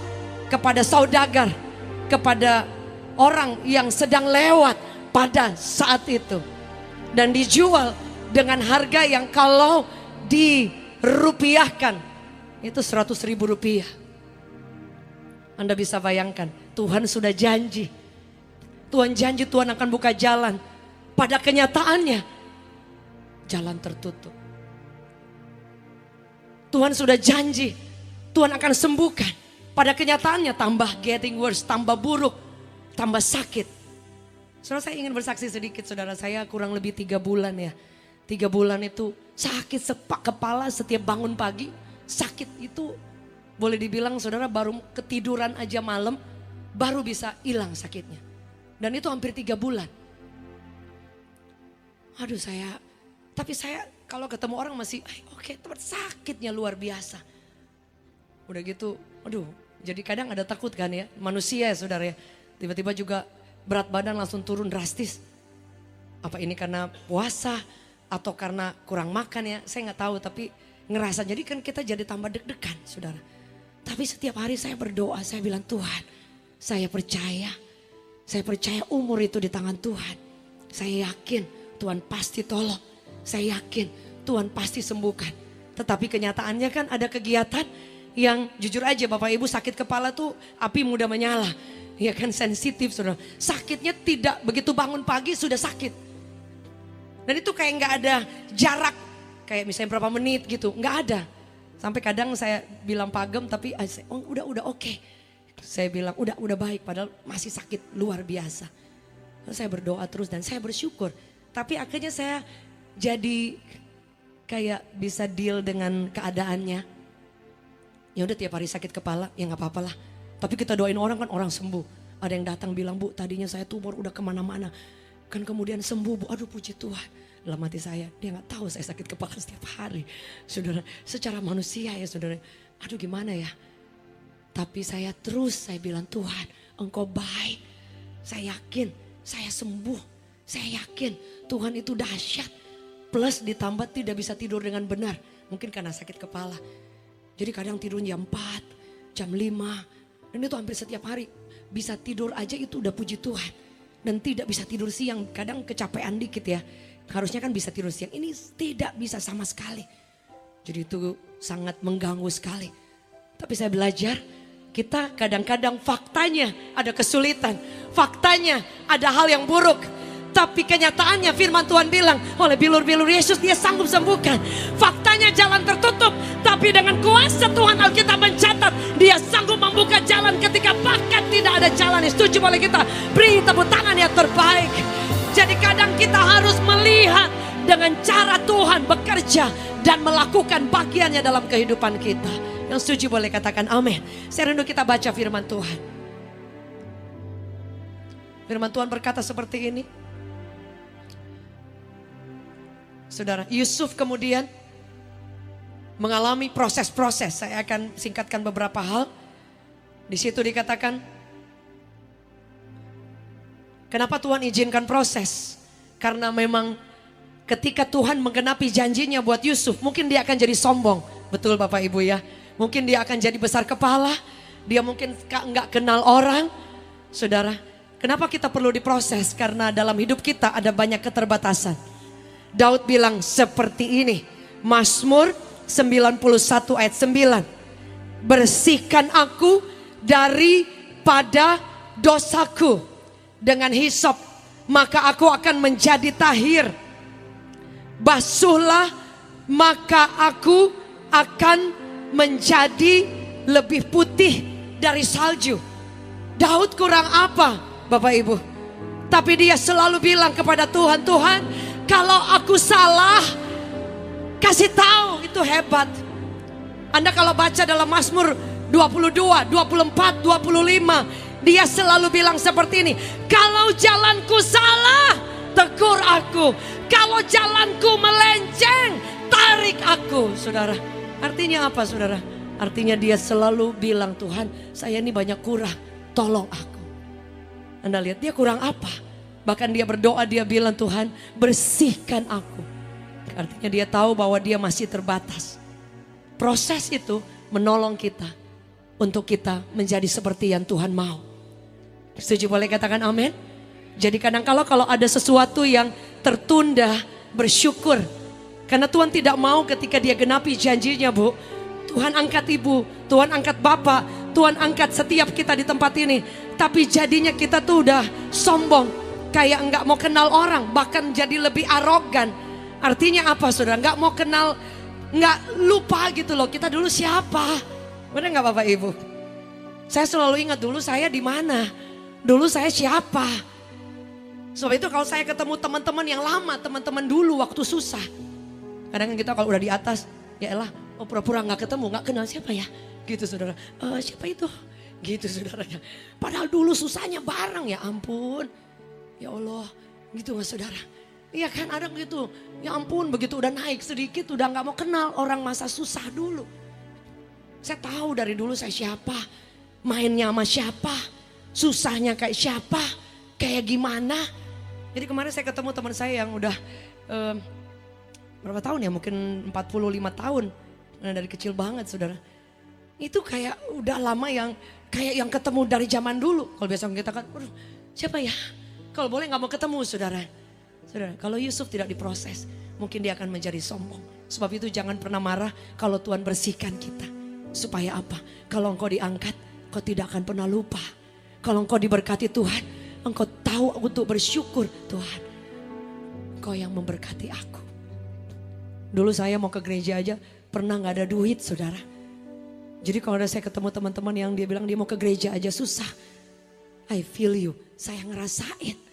kepada saudagar, kepada orang yang sedang lewat pada saat itu. Dan dijual dengan harga yang kalau dirupiahkan itu 100.000 rupiah. Anda bisa bayangkan, Tuhan sudah janji. Tuhan janji Tuhan akan buka jalan. Pada kenyataannya, jalan tertutup. Tuhan sudah janji, Tuhan akan sembuhkan. Pada kenyataannya tambah getting worse, tambah buruk, tambah sakit. Saudara, saya ingin bersaksi sedikit, saudara. Saya kurang lebih 3 bulan ya. 3 bulan itu sakit sepak kepala setiap bangun pagi. Sakit itu boleh dibilang saudara baru ketiduran aja malam, baru bisa hilang sakitnya. Dan itu hampir 3 bulan. Aduh tapi saya kalau ketemu orang masih oke, tempat sakitnya luar biasa. Udah gitu, jadi kadang ada takut kan ya, manusia ya saudara ya. Tiba-tiba juga berat badan langsung turun drastis. Apa ini karena puasa atau karena kurang makan ya, saya nggak tahu, tapi ngerasa jadi kan kita jadi tambah deg-degan saudara. Tapi setiap hari saya berdoa, saya bilang Tuhan, saya percaya umur itu di tangan Tuhan. Saya yakin Tuhan pasti tolong, saya yakin Tuhan pasti sembuhkan. Tetapi kenyataannya kan ada kegiatan yang jujur aja Bapak Ibu, sakit kepala tuh api mudah menyala. Ya kan, sensitif saudara. Sakitnya tidak begitu bangun pagi sudah sakit. Dan itu kayak nggak ada jarak, kayak misalnya berapa menit gitu, nggak ada. Sampai kadang saya bilang pagem tapi udah oke. Saya bilang udah baik padahal masih sakit luar biasa. Lalu saya berdoa terus dan saya bersyukur. Tapi akhirnya saya jadi kayak bisa deal dengan keadaannya. Ya udah tiap hari sakit kepala, ya nggak apa-apalah. Tapi kita doain orang kan orang sembuh. Ada yang datang bilang, Bu tadinya saya tumor udah kemana-mana. Kan kemudian sembuh Bu, aduh puji Tuhan. Dalam hati saya, dia gak tahu saya sakit kepala setiap hari. Saudara, secara manusia ya saudara. Aduh gimana ya. Tapi saya bilang Tuhan Engkau baik. Saya yakin, saya sembuh. Saya yakin Tuhan itu dahsyat. Plus ditambah tidak bisa tidur dengan benar. Mungkin karena sakit kepala. Jadi kadang tidur jam 4, jam 5. Dan itu hampir setiap hari. Bisa tidur aja itu udah puji Tuhan. Dan tidak bisa tidur siang, kadang kecapean dikit ya. Harusnya kan bisa tidur siang, ini tidak bisa sama sekali. Jadi itu sangat mengganggu sekali. Tapi saya belajar, kita kadang-kadang faktanya ada kesulitan. Faktanya ada hal yang buruk. Tapi kenyataannya firman Tuhan bilang, oleh bilur-bilur Yesus dia sanggup sembuhkan. Faktanya jalan tertutup, tapi dengan kuasa Tuhan Alkitab mencatat, dia sanggup membuka jalan ketika bahkan tidak ada jalan. Setuju boleh kita beri tepuk tangan yang terbaik. Jadi kadang kita harus melihat dengan cara Tuhan bekerja dan melakukan bagiannya dalam kehidupan kita. Yang setuju boleh katakan amin. Saya rindu kita baca firman Tuhan. Firman Tuhan berkata seperti ini. Saudara, Yusuf kemudian mengalami proses-proses. Saya akan singkatkan beberapa hal. Di situ dikatakan, kenapa Tuhan izinkan proses? Karena memang ketika Tuhan menggenapi janjinya buat Yusuf, mungkin dia akan jadi sombong. Betul Bapak Ibu ya. Mungkin dia akan jadi besar kepala. Dia mungkin nggak kenal orang. Saudara, kenapa kita perlu diproses? Karena dalam hidup kita ada banyak keterbatasan. Daud bilang seperti ini. Mazmur 91 ayat 9. Bersihkan aku daripada dosaku. Dengan hisop maka aku akan menjadi tahir. Basuhlah maka aku akan menjadi lebih putih dari salju. Daud kurang apa Bapak Ibu? Tapi dia selalu bilang kepada Tuhan, Tuhan kalau aku salah kasih tahu, itu hebat. Anda kalau baca dalam Mazmur 22, 24, 25, dia selalu bilang seperti ini. Kalau jalanku salah, tegur aku. Kalau jalanku melenceng, tarik aku. Saudara, artinya apa saudara? Artinya dia selalu bilang, Tuhan saya ini banyak kurang, tolong aku. Anda lihat dia kurang apa? Bahkan dia berdoa, dia bilang Tuhan bersihkan aku. Artinya dia tahu bahwa dia masih terbatas. Proses itu menolong kita untuk kita menjadi seperti yang Tuhan mau. Setuju boleh katakan amin? Jadi kadang-kala kalau ada sesuatu yang tertunda, bersyukur. Karena Tuhan tidak mau ketika dia genapi janjinya Bu. Tuhan angkat ibu, Tuhan angkat bapak, Tuhan angkat setiap kita di tempat ini. Tapi jadinya kita tuh udah sombong. Kayak nggak mau kenal orang, bahkan jadi lebih arogan. Artinya apa saudara? Nggak mau kenal, nggak lupa gitu loh. Kita dulu siapa? Benar nggak Bapak Ibu? Saya selalu ingat dulu saya di mana, dulu saya siapa. Sebab itu kalau saya ketemu teman-teman yang lama, teman-teman dulu waktu susah. Kadang kita kalau udah di atas, ya elah, oh pura-pura nggak ketemu, nggak kenal siapa ya? Gitu saudara. Siapa itu? Gitu saudaranya. Padahal dulu susahnya bareng, ya ampun. Ya Allah, gitu gak saudara? Iya kan ada gitu. Ya ampun, begitu udah naik sedikit udah gak mau kenal orang masa susah dulu. Saya tahu dari dulu saya siapa, mainnya sama siapa, susahnya kayak siapa, kayak gimana. Jadi kemarin saya ketemu teman saya yang udah berapa tahun ya, mungkin 45 tahun. Dari kecil banget saudara. Itu kayak udah lama yang kayak yang ketemu dari zaman dulu. Kalau biasa kita kan, siapa ya? Kalau boleh gak mau ketemu saudara. Saudara, kalau Yusuf tidak diproses, mungkin dia akan menjadi sombong. Sebab itu jangan pernah marah kalau Tuhan bersihkan kita. Supaya apa? Kalau engkau diangkat, engkau tidak akan pernah lupa. Kalau engkau diberkati Tuhan, engkau tahu untuk bersyukur. Tuhan, engkau yang memberkati aku. Dulu saya mau ke gereja aja, pernah gak ada duit saudara. Jadi kalau ada saya ketemu teman-teman yang dia bilang dia mau ke gereja aja susah. I feel you, saya ngerasain.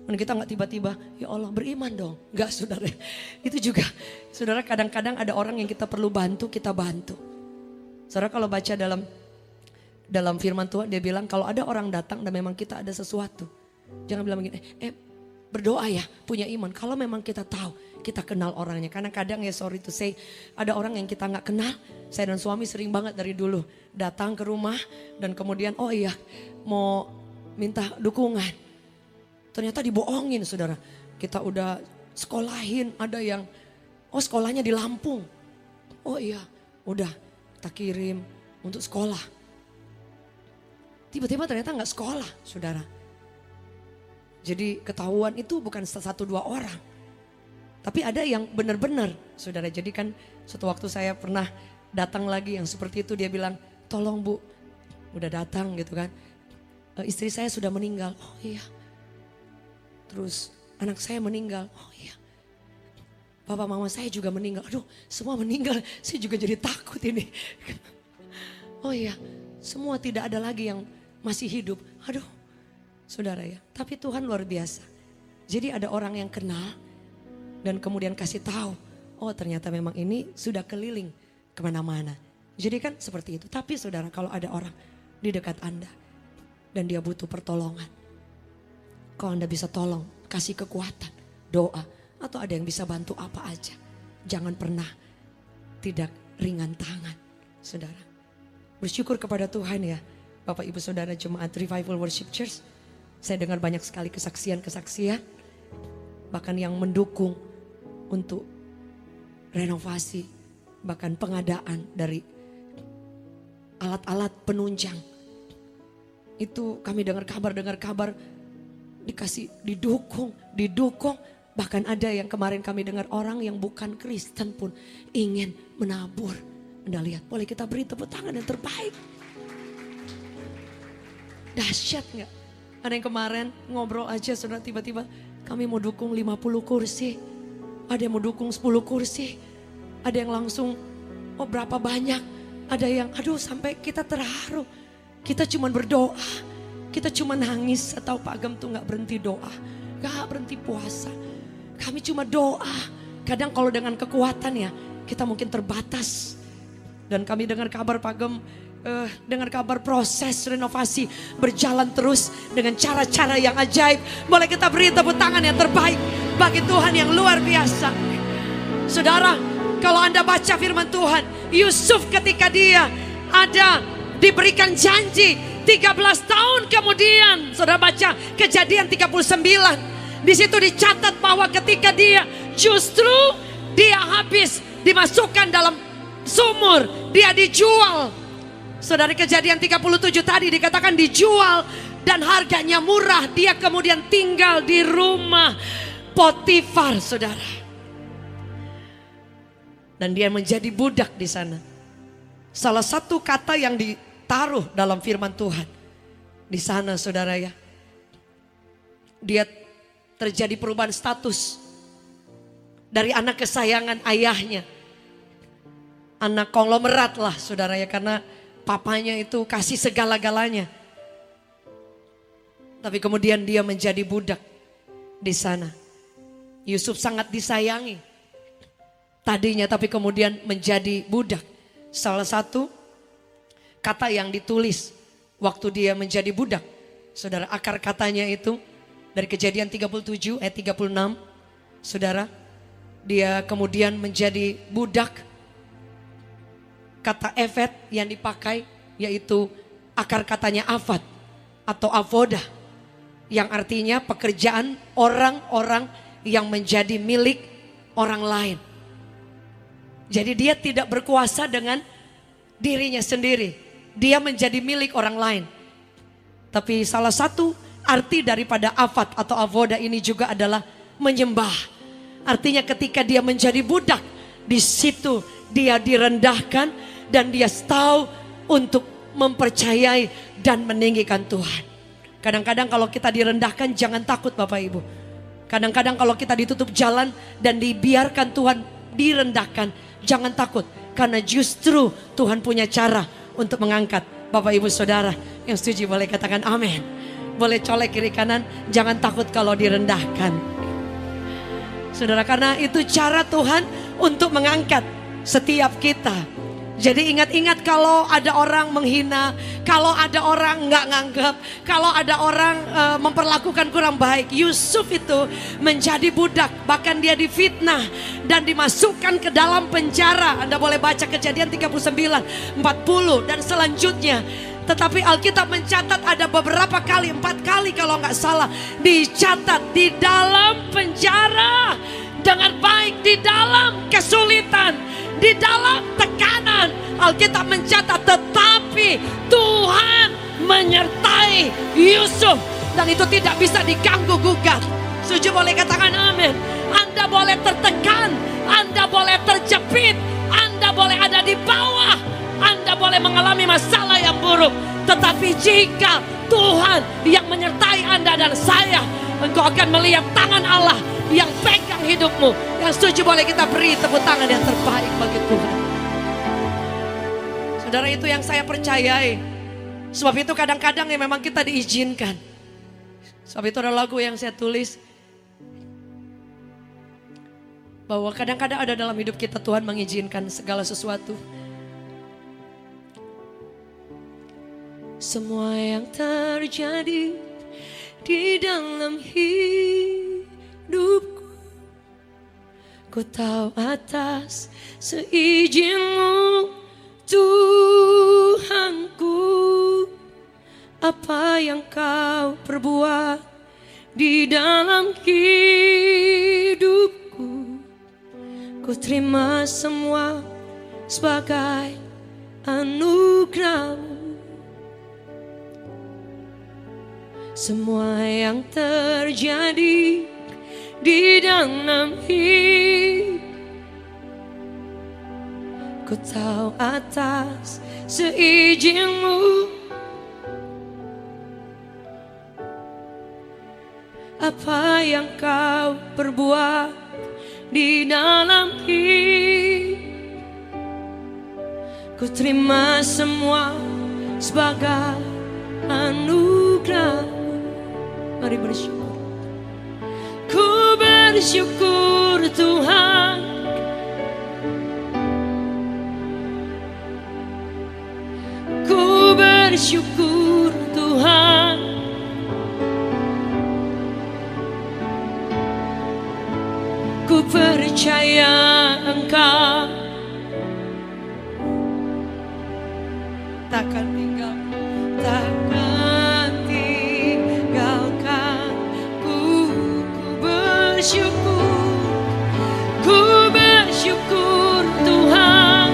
Dan kita gak tiba-tiba, ya Allah beriman dong. Enggak saudara, itu juga. Saudara kadang-kadang ada orang yang kita perlu bantu, kita bantu. Saudara kalau baca dalam firman Tuhan dia bilang kalau ada orang datang dan memang kita ada sesuatu. Jangan bilang begini, berdoa ya punya iman. Kalau memang kita tahu, kita kenal orangnya. Karena kadang ya sorry to say, ada orang yang kita gak kenal. Saya dan suami sering banget dari dulu datang ke rumah dan kemudian oh iya mau minta dukungan. Ternyata dibohongin saudara. Kita udah sekolahin, ada yang sekolahnya di Lampung. Oh iya, udah kita kirim untuk sekolah. Tiba-tiba ternyata gak sekolah saudara. Jadi ketahuan itu bukan satu dua orang. Tapi ada yang benar-benar saudara. Jadi kan suatu waktu saya pernah datang lagi yang seperti itu. Dia bilang tolong Bu, udah datang gitu kan. Istri saya sudah meninggal. Oh iya. Terus anak saya meninggal. Oh iya. Papa mama saya juga meninggal. Aduh semua meninggal. Saya juga jadi takut ini. Oh iya. Semua tidak ada lagi yang masih hidup. Aduh. Saudara ya. Tapi Tuhan luar biasa. Jadi ada orang yang kenal. Dan kemudian kasih tahu, oh ternyata memang ini sudah keliling kemana-mana. Jadi kan seperti itu. Tapi saudara, kalau ada orang di dekat Anda dan dia butuh pertolongan, kalau Anda bisa tolong, kasih kekuatan, doa, atau ada yang bisa bantu apa aja. Jangan pernah tidak ringan tangan, saudara. Bersyukur kepada Tuhan ya, Bapak Ibu Saudara Jemaat Revival Worship Church. Saya dengar banyak sekali kesaksian-kesaksian, bahkan yang mendukung untuk renovasi, bahkan pengadaan dari alat-alat penunjang. Itu kami dengar kabar dikasih, didukung. Bahkan ada yang kemarin kami dengar orang yang bukan Kristen pun ingin menabur. Anda lihat, boleh kita beri tepuk tangan yang terbaik. Dahsyat gak? Ada yang kemarin ngobrol aja, saudara, tiba-tiba kami mau dukung 50 kursi. Ada yang mau dukung 10 kursi. Ada yang langsung, oh berapa banyak. Ada yang, aduh sampai kita terharu. Kita cuma berdoa. Kita cuma nangis. Atau Pak Agam tuh gak berhenti doa. Gak berhenti puasa. Kami cuma doa. Kadang kalau dengan kekuatan ya, kita mungkin terbatas. Dan kami dengar kabar Pak Agam, dengar kabar proses renovasi berjalan terus dengan cara-cara yang ajaib. Boleh kita beri tepuk tangan yang terbaik bagi Tuhan yang luar biasa. Saudara, kalau Anda baca firman Tuhan, Yusuf ketika dia ada diberikan janji 13 tahun kemudian, saudara baca Kejadian 39. Di situ dicatat bahwa ketika dia justru dia habis dimasukkan dalam sumur, dia dijual. Saudara, Kejadian 37 tadi dikatakan dijual dan harganya murah. Dia kemudian tinggal di rumah Potifar, saudara. Dan dia menjadi budak di sana. Salah satu kata yang ditaruh dalam firman Tuhan di sana, saudara ya, dia terjadi perubahan status dari anak kesayangan ayahnya, anak konglomerat lah, saudara ya, karena papanya itu kasih segala-galanya. Tapi kemudian dia menjadi budak di sana. Yusuf sangat disayangi tadinya, tapi kemudian menjadi budak. Salah satu kata yang ditulis waktu dia menjadi budak, saudara, akar katanya itu dari Kejadian 37 ayat 36. Saudara, dia kemudian menjadi budak. Kata evet yang dipakai yaitu akar katanya afad atau avoda, yang artinya pekerjaan orang-orang yang menjadi milik orang lain. Jadi dia tidak berkuasa dengan dirinya sendiri, dia menjadi milik orang lain. Tapi salah satu arti daripada afad atau avoda ini juga adalah menyembah. Artinya ketika dia menjadi budak, di situ dia direndahkan dan dia tahu untuk mempercayai dan meninggikan Tuhan. Kadang-kadang kalau kita direndahkan, jangan takut Bapak Ibu. Kadang-kadang kalau kita ditutup jalan dan dibiarkan Tuhan direndahkan, jangan takut. Karena justru Tuhan punya cara untuk mengangkat. Bapak Ibu Saudara yang setuju boleh katakan amin. Boleh colek kiri kanan, jangan takut kalau direndahkan. Saudara, karena itu cara Tuhan untuk mengangkat setiap kita. Jadi ingat-ingat kalau ada orang menghina, kalau ada orang nggak nganggap, kalau ada orang memperlakukan kurang baik. Yusuf itu menjadi budak, bahkan dia difitnah dan dimasukkan ke dalam penjara. Anda boleh baca Kejadian 39, 40 dan selanjutnya. Tetapi Alkitab mencatat ada beberapa kali, 4 kali kalau nggak salah, dicatat di dalam penjara dengan baik, di dalam kesulitan, di dalam tekanan. Alkitab mencatat tetapi Tuhan menyertai Yusuf dan itu tidak bisa diganggu gugat. Setuju boleh katakan amin. Anda boleh tertekan, Anda boleh terjepit, Anda boleh ada di bawah, Anda boleh mengalami masalah yang buruk. Tetapi jika Tuhan yang menyertai Anda dan saya, engkau akan melihat tangan Allah yang pegang hidupmu. Yang setuju boleh kita beri tepuk tangan yang terbaik bagi Tuhan. Saudara, itu yang saya percayai. Sebab itu kadang-kadang ya memang kita diizinkan. Sebab itu ada lagu yang saya tulis. Bahwa kadang-kadang ada dalam hidup kita Tuhan mengizinkan segala sesuatu. Semua yang terjadi di dalam hidupku, ku tahu atas seizin-Mu Tuhanku. Apa yang Kau perbuat di dalam hidupku, ku terima semua sebagai anugerah-Mu. Semua yang terjadi di dalam hidup, ku tahu atas seizin-Mu. Apa yang Kau perbuat di dalam hidup, ku terima semua sebagai anugerah. Mari bersyukur. Ku bersyukur Tuhan, ku bersyukur Tuhan, ku percaya Engkau takkan tinggal, takkan tinggalkan ku. Ku bersyukur Tuhan,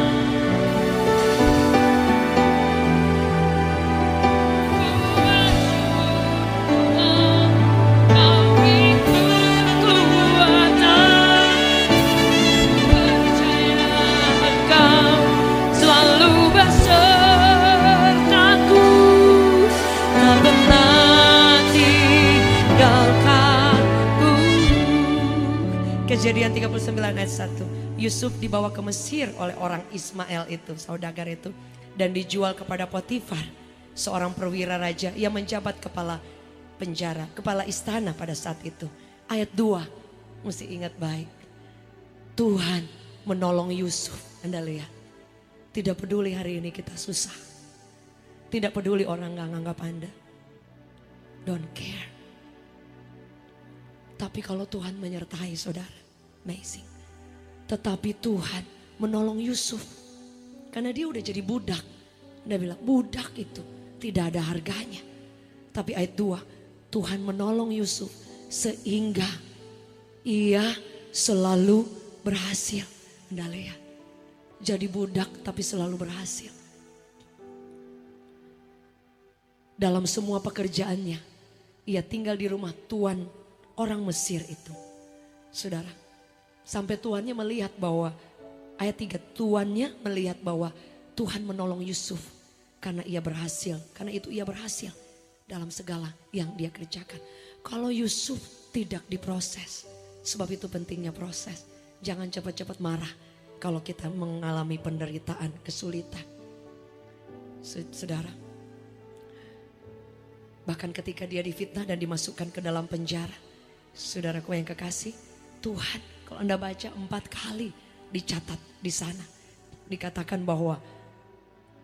Kau beri kekuatan, percaya Engkau selalu besertaku, tak pernah tinggalkanku. Kejadian 39 ayat 1. Yusuf dibawa ke Mesir oleh orang Ismail itu, saudagar itu, dan dijual kepada Potifar, seorang perwira raja. Ia menjabat kepala penjara, kepala istana pada saat itu. Ayat 2, mesti ingat baik. Tuhan menolong Yusuf. Anda lihat, tidak peduli hari ini kita susah, tidak peduli orang gak nganggap Anda, don't care. Tapi kalau Tuhan menyertai saudara, amazing. Tetapi Tuhan menolong Yusuf karena dia udah jadi budak. Dia bilang budak itu tidak ada harganya. Tapi ayat 2, Tuhan menolong Yusuf sehingga ia selalu berhasil. Anda lihat, jadi budak tapi selalu berhasil. Dalam semua pekerjaannya, ia tinggal di rumah tuan orang Mesir itu. Saudara, sampai tuannya melihat bahwa, ayat 3, tuannya melihat bahwa Tuhan menolong Yusuf karena ia berhasil. Karena itu ia berhasil dalam segala yang dia kerjakan. Kalau Yusuf tidak diproses, sebab itu pentingnya proses. Jangan cepat-cepat marah kalau kita mengalami penderitaan, kesulitan. Saudara, bahkan ketika dia difitnah dan dimasukkan ke dalam penjara, saudaraku yang kekasih, Tuhan, kalau Anda baca 4 kali dicatat di sana, dikatakan bahwa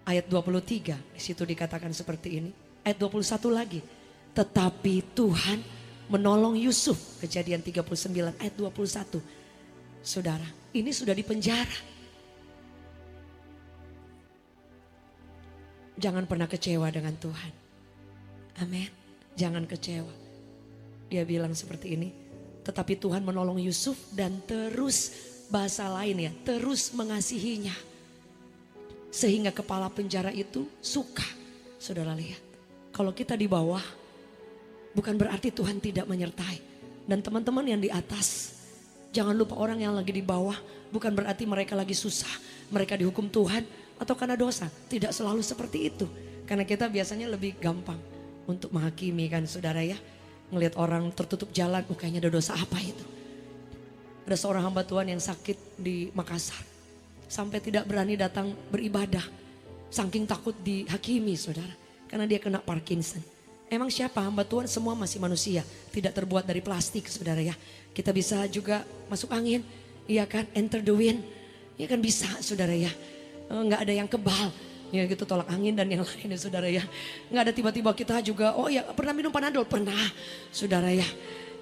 ayat 23 di situ dikatakan seperti ini. Ayat 21 lagi, tetapi Tuhan menolong Yusuf. Kejadian 39 ayat 21. Saudara, ini sudah di penjara. Jangan pernah kecewa dengan Tuhan. Amin. Jangan kecewa. Dia bilang seperti ini, tetapi Tuhan menolong Yusuf dan terus, bahasa lain ya, terus mengasihinya. Sehingga kepala penjara itu suka. Saudara lihat, kalau kita di bawah, bukan berarti Tuhan tidak menyertai. Dan teman-teman yang di atas, jangan lupa orang yang lagi di bawah, bukan berarti mereka lagi susah, mereka dihukum Tuhan atau karena dosa. Tidak selalu seperti itu. Karena kita biasanya lebih gampang untuk menghakimi kan saudara ya. Ngelihat orang tertutup jalan, kayaknya ada dosa apa itu. Ada seorang hamba Tuhan yang sakit di Makassar. Sampai tidak berani datang beribadah. Saking takut dihakimi saudara. Karena dia kena Parkinson. Emang siapa hamba Tuhan? Semua masih manusia. Tidak terbuat dari plastik saudara ya. Kita bisa juga masuk angin. Iya kan, enter the wind. Ya kan bisa saudara ya. Nggak ada yang kebal. Ya gitu, tolak angin dan yang lain ya saudara ya. Nggak ada tiba-tiba kita juga, oh ya pernah minum Panadol? Pernah saudara ya.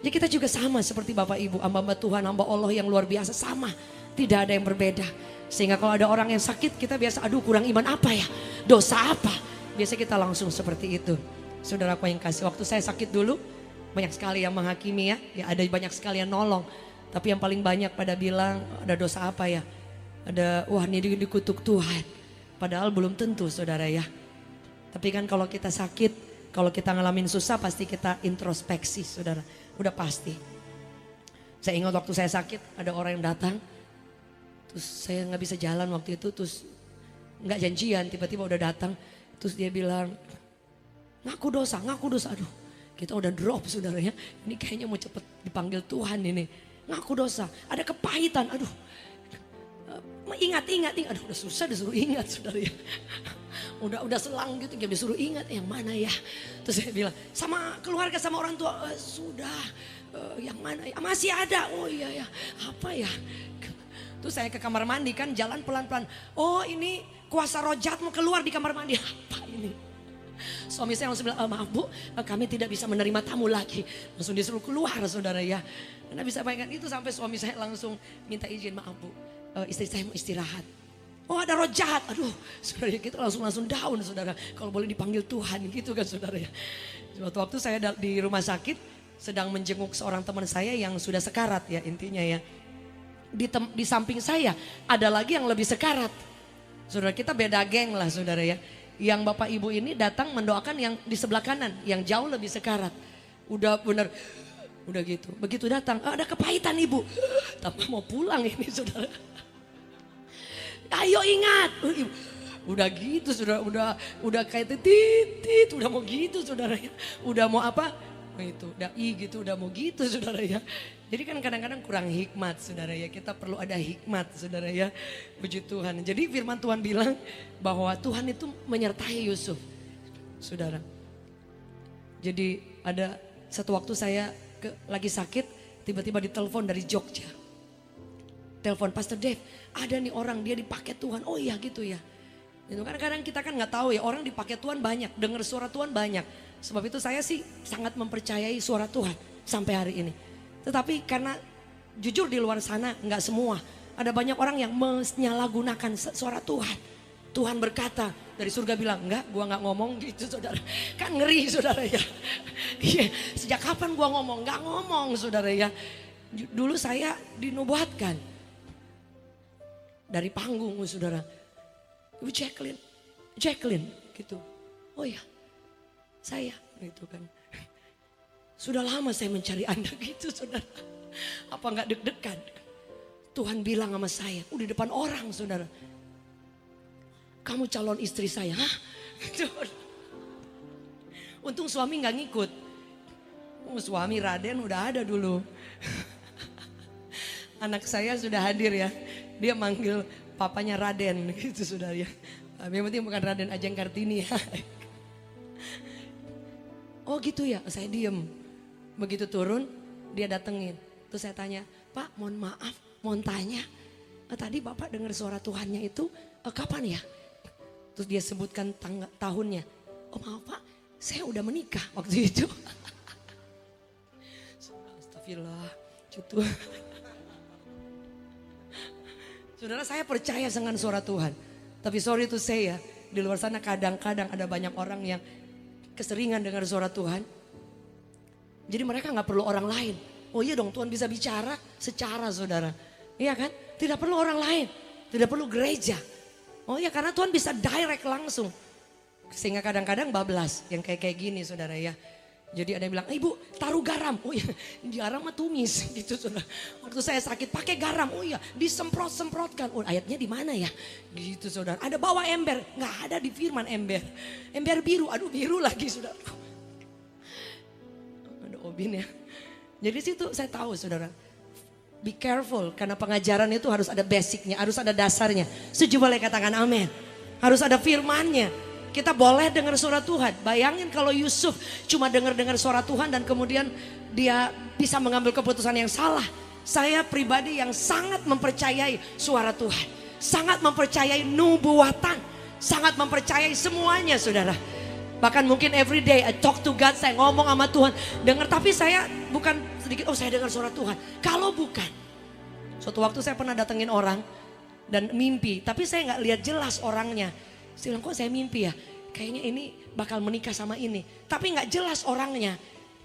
Ya kita juga sama seperti Bapak Ibu, hamba-hamba Tuhan, hamba Allah yang luar biasa, sama. Tidak ada yang berbeda. Sehingga kalau ada orang yang sakit kita biasa, aduh kurang iman apa ya? Dosa apa? Biasa kita langsung seperti itu. Saudara aku yang kasih, waktu saya sakit dulu banyak sekali yang menghakimi ya. Ya ada banyak sekali yang nolong. Tapi yang paling banyak pada bilang, ada dosa apa ya? Ada, wah ini dikutuk Tuhan. Padahal belum tentu saudara ya. Tapi kan kalau kita sakit, kalau kita ngalamin susah pasti kita introspeksi saudara. Udah pasti. Saya ingat waktu saya sakit ada orang yang datang. Terus saya gak bisa jalan waktu itu. Terus gak janjian, tiba-tiba udah datang. Terus dia bilang, ngaku dosa. Aduh kita udah drop saudara ya. Ini kayaknya mau cepet dipanggil Tuhan ini. Ngaku dosa, ada kepahitan, aduh. Ingat, aduh udah susah disuruh ingat saudara ya. Udah selang gitu, dia disuruh ingat yang mana ya. Terus saya bilang, sama keluarga sama orang tua, sudah. Yang mana ya, masih ada, oh iya ya, apa ya. Terus saya ke kamar mandi kan, jalan pelan-pelan. Oh ini kuasa roh jahat mau keluar di kamar mandi, apa ini. Suami saya langsung bilang, maaf bu, kami tidak bisa menerima tamu lagi. Langsung disuruh keluar saudara ya. Karena bisa bayangkan itu sampai suami saya langsung minta izin, maaf bu. Istri saya mau istirahat. Oh ada roh jahat, aduh saudara kita langsung down saudara. Kalau boleh dipanggil Tuhan gitu kan saudara ya. Waktu saya di rumah sakit sedang menjenguk seorang teman saya yang sudah sekarat ya intinya ya. Di samping saya ada lagi yang lebih sekarat. Saudara kita beda geng lah saudara ya. Yang bapak ibu ini datang mendoakan yang di sebelah kanan yang jauh lebih sekarat. Udah bener. Udah gitu, begitu datang, ada kepahitan ibu. Tapi mau pulang ini saudara. Ayo ingat. Udah gitu saudara, udah kayak titit, udah mau gitu saudara ya. Udah mau apa? Itu, udah mau gitu saudara ya. Jadi kan kadang-kadang kurang hikmat saudara ya. Kita perlu ada hikmat saudara ya. Puji Tuhan. Jadi firman Tuhan bilang bahwa Tuhan itu menyertai Yusuf. Saudara. Jadi ada satu waktu saya lagi sakit, tiba-tiba ditelepon dari Jogja. Telepon, Pastor Dave, ada nih orang dia dipakai Tuhan. Oh iya gitu ya. Itu kan kadang kita kan nggak tahu ya, orang dipakai Tuhan banyak, dengar suara Tuhan banyak. Sebab itu saya sih sangat mempercayai suara Tuhan sampai hari ini. Tetapi karena jujur di luar sana nggak semua. Ada banyak orang yang menyalahgunakan suara Tuhan. Tuhan berkata dari surga bilang, enggak gua nggak ngomong gitu saudara. Kan ngeri saudara ya. Sejak kapan gua ngomong? Nggak ngomong saudara ya. Dulu saya dinubuatkan dari panggung saudara. Ibu Jacqueline gitu. Oh ya saya gitu kan. Sudah lama saya mencari Anda gitu saudara. Apa nggak deg-degan? Tuhan bilang sama saya, di depan orang saudara. Kamu calon istri saya, hah? Untung suami nggak ngikut. Suami Raden udah ada dulu. Anak saya sudah hadir ya. Dia manggil papanya Raden gitu saudara ya. Yang penting bukan Raden Ajeng Kartini ya. Oh gitu ya, saya diem. Begitu turun, dia datengin. Terus saya tanya, Pak mohon maaf, mohon tanya. Tadi Bapak dengar suara Tuhannya itu kapan ya? Terus dia sebutkan tahunnya. Oh maaf Pak, saya udah menikah waktu itu. Astagfirullah, gitu. Saudara saya percaya dengan suara Tuhan. Tapi sorry to say ya, di luar sana kadang-kadang ada banyak orang yang keseringan dengar suara Tuhan. Jadi mereka gak perlu orang lain. Oh iya dong Tuhan bisa bicara secara saudara. Iya kan? Tidak perlu orang lain. Tidak perlu gereja. Oh iya karena Tuhan bisa direct langsung. Sehingga kadang-kadang bablas yang kayak gini saudara ya. Jadi ada yang bilang, ibu taruh garam. Oh iya garam mah tumis gitu saudara. Waktu saya sakit pakai garam. Oh iya disemprot-semprotkan. Oh ayatnya di mana ya? Gitu saudara. Ada bawa ember. Nggak ada di firman ember. Ember biru. Aduh biru lagi saudara. Ada Obin ya. Jadi situ saya tahu saudara. Be careful karena pengajaran itu harus ada basicnya, harus ada dasarnya. Setuju boleh katakan amin. Harus ada firmannya. Kita boleh dengar suara Tuhan. Bayangin kalau Yusuf cuma dengar suara Tuhan dan kemudian dia bisa mengambil keputusan yang salah. Saya pribadi yang sangat mempercayai suara Tuhan. Sangat mempercayai nubuatan. Sangat mempercayai semuanya saudara. Bahkan mungkin every day I talk to God, saya ngomong sama Tuhan. Dengar, tapi saya bukan sedikit, oh saya dengar suara Tuhan. Kalau bukan. Suatu waktu saya pernah datengin orang dan mimpi. Tapi saya gak lihat jelas orangnya. Saya bilang, kok saya mimpi ya? Kayaknya ini bakal menikah sama ini. Tapi gak jelas orangnya.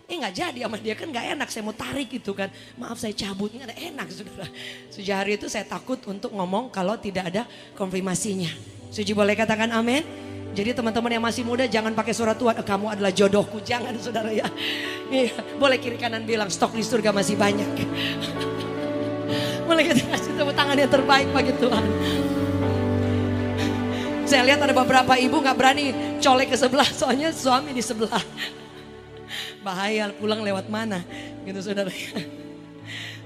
Gak jadi sama dia, kan gak enak, saya mau tarik gitu kan. Maaf saya cabut, gak ada enak saudara. Sejak hari itu saya takut untuk ngomong kalau tidak ada konfirmasinya. Suji boleh katakan amin? Jadi teman-teman yang masih muda jangan pakai surat Tuhan, kamu adalah jodohku. Jangan saudara ya. Boleh kiri kanan bilang stok di surga masih banyak. Boleh kita kasih tepuk tangan yang terbaik bagi Tuhan. Saya lihat ada beberapa ibu gak berani colek ke sebelah, soalnya suami di sebelah. Bahaya, pulang lewat mana gitu saudara.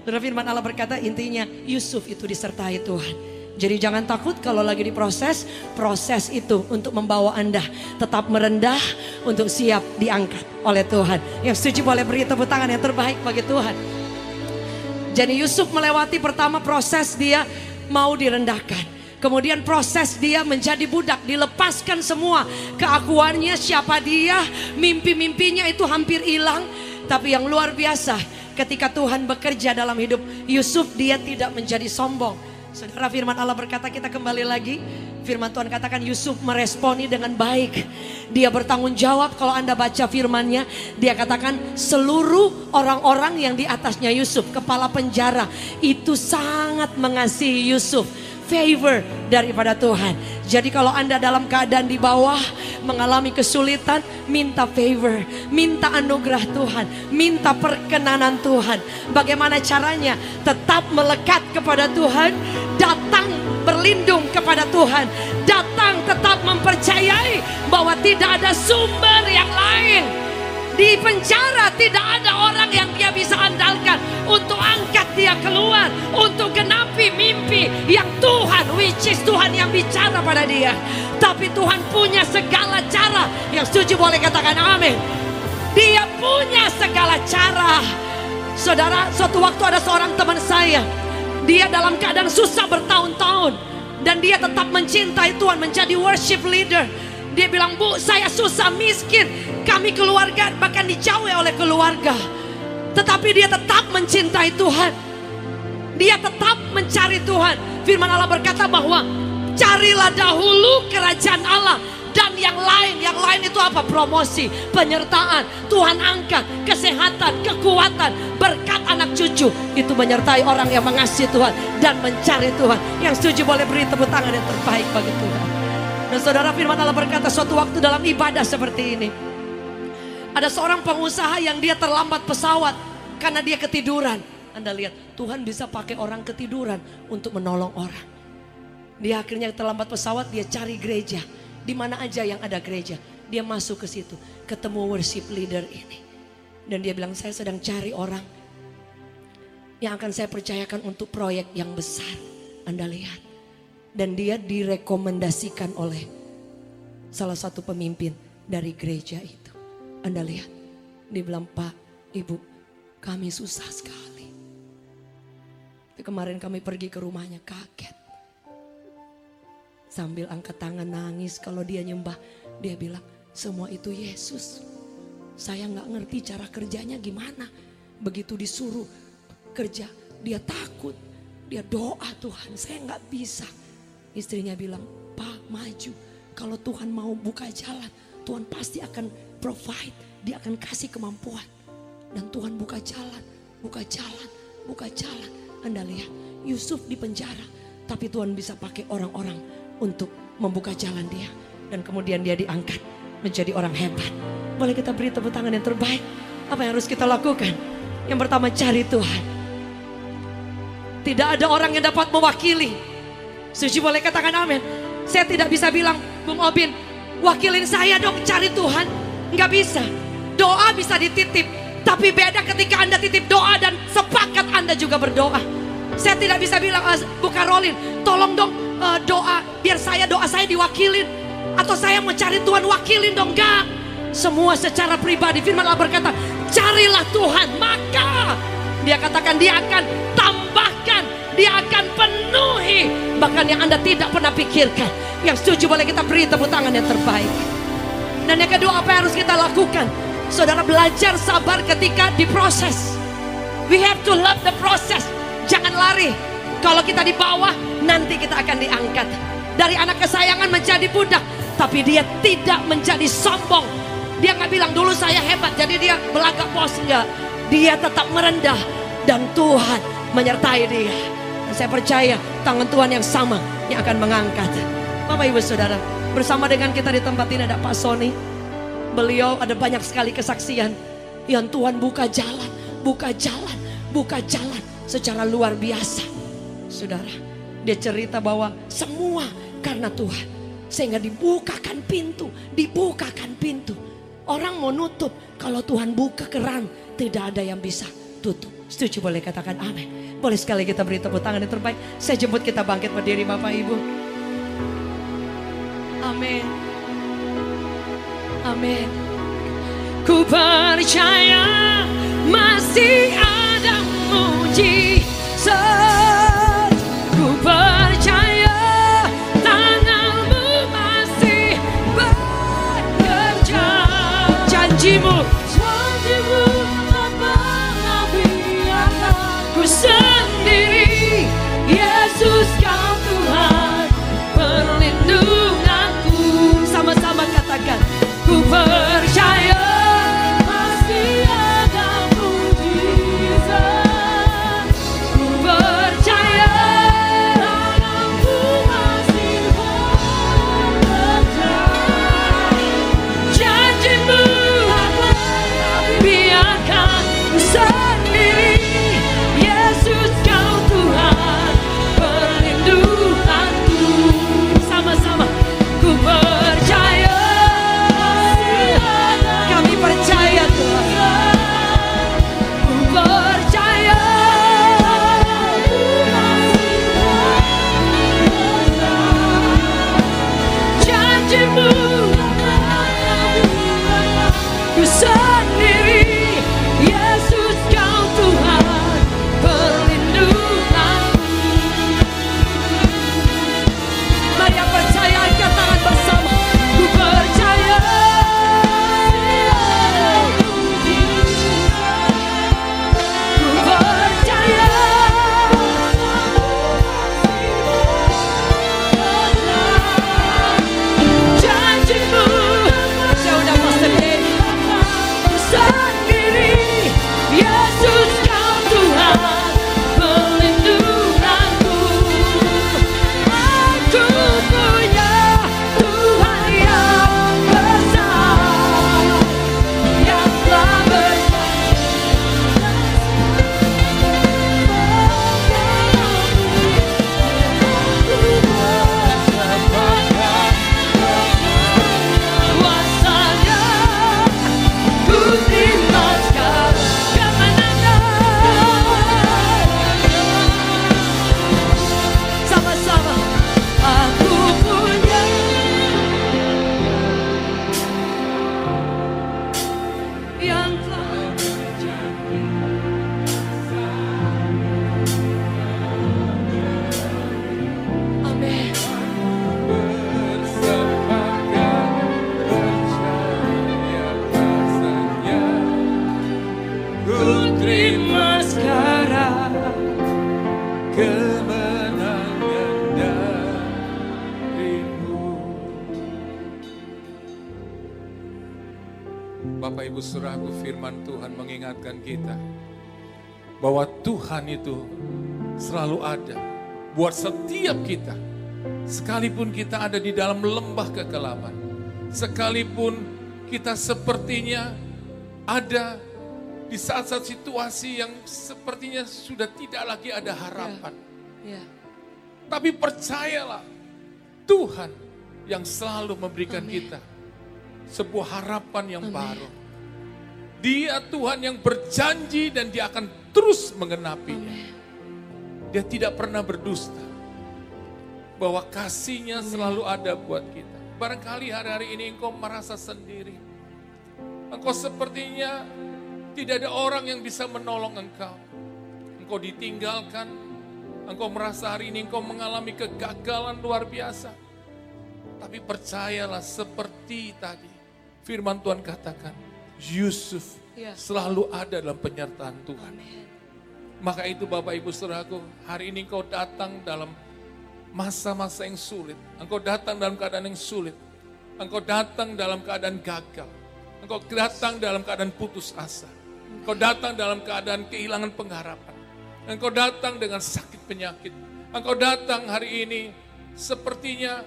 Saudara, firman Allah berkata intinya Yusuf itu disertai Tuhan. Jadi jangan takut kalau lagi diproses. Proses itu untuk membawa Anda tetap merendah untuk siap diangkat oleh Tuhan. Yang setuju boleh beri tepuk tangan yang terbaik bagi Tuhan. Jadi Yusuf melewati pertama proses dia mau direndahkan. Kemudian proses dia menjadi budak, dilepaskan semua keakuannya, siapa dia, mimpi-mimpinya itu hampir hilang. Tapi yang luar biasa, ketika Tuhan bekerja dalam hidup Yusuf, dia tidak menjadi sombong. Saudara, firman Allah berkata, kita kembali lagi, firman Tuhan katakan Yusuf meresponi dengan baik. Dia bertanggung jawab. Kalau Anda baca firmannya, dia katakan seluruh orang-orang yang di atasnya Yusuf, kepala penjara, itu sangat mengasihi Yusuf. Favor daripada Tuhan. Jadi kalau Anda dalam keadaan di bawah, mengalami kesulitan, minta favor, minta anugerah Tuhan, minta perkenanan Tuhan. Bagaimana caranya? Tetap melekat kepada Tuhan, datang berlindung kepada Tuhan, datang tetap mempercayai bahwa tidak ada sumber yang lain. Di penjara tidak ada orang yang dia bisa andalkan untuk angkat dia keluar, untuk genapi mimpi yang Tuhan, which is Tuhan yang bicara pada dia. Tapi Tuhan punya segala cara. Yang setuju boleh katakan amin. Dia punya segala cara. Saudara, suatu waktu ada seorang teman saya, dia dalam keadaan susah bertahun-tahun, dan dia tetap mencintai Tuhan, menjadi worship leader. Dia bilang, Bu, saya susah, miskin, kami keluarga bahkan dijauhi oleh keluarga. Tetapi dia tetap mencintai Tuhan. Dia tetap mencari Tuhan. Firman Allah berkata bahwa carilah dahulu kerajaan Allah, dan yang lain itu apa? Promosi, penyertaan, Tuhan angkat, kesehatan, kekuatan, berkat anak cucu. Itu menyertai orang yang mengasihi Tuhan dan mencari Tuhan. Yang setuju boleh beri tepuk tangan yang terbaik bagi Tuhan. Dan saudara, firman Allah berkata suatu waktu dalam ibadah seperti ini, ada seorang pengusaha yang dia terlambat pesawat karena dia ketiduran. Anda lihat, Tuhan bisa pakai orang ketiduran untuk menolong orang. Dia akhirnya terlambat pesawat, dia cari gereja. Di mana aja yang ada gereja, dia masuk ke situ, ketemu worship leader ini. Dan dia bilang, saya sedang cari orang yang akan saya percayakan untuk proyek yang besar. Anda lihat. Dan dia direkomendasikan oleh salah satu pemimpin dari gereja itu. Anda lihat, dia bilang, Pak, Ibu, kami susah sekali. Kemarin kami pergi ke rumahnya, kaget. Sambil angkat tangan nangis, kalau dia nyembah, dia bilang, semua itu Yesus. Saya gak ngerti cara kerjanya gimana. Begitu disuruh kerja, dia takut. Dia doa, Tuhan saya gak bisa. Istrinya bilang, Pak, maju. Kalau Tuhan mau buka jalan, Tuhan pasti akan provide. Dia akan kasih kemampuan. Dan Tuhan buka jalan, buka jalan, buka jalan. Anda lihat, Yusuf di penjara, tapi Tuhan bisa pakai orang-orang untuk membuka jalan dia. Dan kemudian dia diangkat menjadi orang hebat. Boleh kita beri tepuk tangan yang terbaik? Apa yang harus kita lakukan? Yang pertama, cari Tuhan. Tidak ada orang yang dapat mewakili. Suci boleh katakan amin. Saya tidak bisa bilang, Bung Obin, wakilin saya dong cari Tuhan. Enggak bisa. Doa bisa dititip, tapi beda ketika Anda titip doa dan sepakat Anda juga berdoa. Saya tidak bisa bilang, Bu Karolin, tolong dong doa, biar doa saya diwakilin. Atau saya mau cari Tuhan, wakilin dong. Enggak. Semua secara pribadi. Firman Allah berkata, carilah Tuhan, maka Dia katakan dia akan tambahkan, dia akan penuhi. Bahkan yang Anda tidak pernah pikirkan. Yang setuju boleh kita beri tepuk tangan yang terbaik. Dan yang kedua, apa yang harus kita lakukan? Saudara, belajar sabar ketika diproses. We have to love the process. Jangan lari. Kalau kita di bawah, nanti kita akan diangkat. Dari anak kesayangan menjadi budak. Tapi dia tidak menjadi sombong. Dia gak bilang dulu saya hebat, jadi dia belagak bos. Enggak. Dia tetap merendah. Dan Tuhan menyertai dia. Dan saya percaya tangan Tuhan yang sama yang akan mengangkat. Bapak Ibu Saudara, bersama dengan kita di tempat ini ada Pak Sony. Beliau ada banyak sekali kesaksian yang Tuhan buka jalan, buka jalan, buka jalan secara luar biasa. Saudara, dia cerita bahwa semua karena Tuhan. Sehingga dibukakan pintu, dibukakan pintu. Orang mau nutup, kalau Tuhan buka keran, tidak ada yang bisa tutup. Setuju boleh katakan amin. Boleh sekali kita beri tepuk tangan yang terbaik. Saya jemput kita bangkit berdiri Bapak Ibu. Amin. Amin. Ku percaya masih ada mujizat. Ku percaya tanganmu masih bekerja. Janjimu apa biarkan ku sendiri. Yesus kau Tuhan perlindunganku. Sama-sama katakan, ku percaya masih ada mujizat. Ku percaya tanganmu masih bekerja. Janjimu biarkan ku sendiri. Yesus kau Tuhan perlindunganku. Sama-sama, ku percaya. Kami percaya Tuhan. Ku percaya. Janjimu ku sendiri. Yesus kau Tuhan perlindunganku. Mari yang percaya angkat tangan bersama. Ku percaya. Ku percaya. Janjimu. Saya udah pasti ku sendiri. Yesus kau Tuhan perlindunganku. Aku punya Tuhan yang besar, yang telah kuasanya. Ku terima sekarang kemenangan. Sama-sama, aku punya yang telah amin. Ku terima sekarang kemenangan darimu. Bapak Ibu Saudaraku, firman Tuhan mengingatkan kita bahwa Tuhan itu selalu ada buat setiap kita. Sekalipun kita ada di dalam lembah kekelaman, sekalipun kita sepertinya ada di saat-saat situasi yang sepertinya sudah tidak lagi ada harapan. Ya. Tapi percayalah, Tuhan yang selalu memberikan Amin. kita sebuah harapan yang Amin. baru. Dia Tuhan yang berjanji dan dia akan terus mengenapinya. Amin. Dia tidak pernah berdusta. Bahwa kasihnya selalu ada buat kita. Barangkali hari-hari ini engkau merasa sendiri. Engkau sepertinya tidak ada orang yang bisa menolong engkau. engkau ditinggalkan, engkau merasa hari ini engkau mengalami kegagalan luar biasa. Tapi percayalah seperti tadi, firman Tuhan katakan, Yusuf selalu ada dalam penyertaan Tuhan. Maka itu Bapak Ibu Saudaraku, hari ini engkau datang dalam masa-masa yang sulit. Engkau datang dalam keadaan yang sulit. Engkau datang dalam keadaan gagal. Engkau datang dalam keadaan putus asa. Engkau datang dalam keadaan kehilangan pengharapan. Engkau datang dengan sakit penyakit. Engkau datang hari ini sepertinya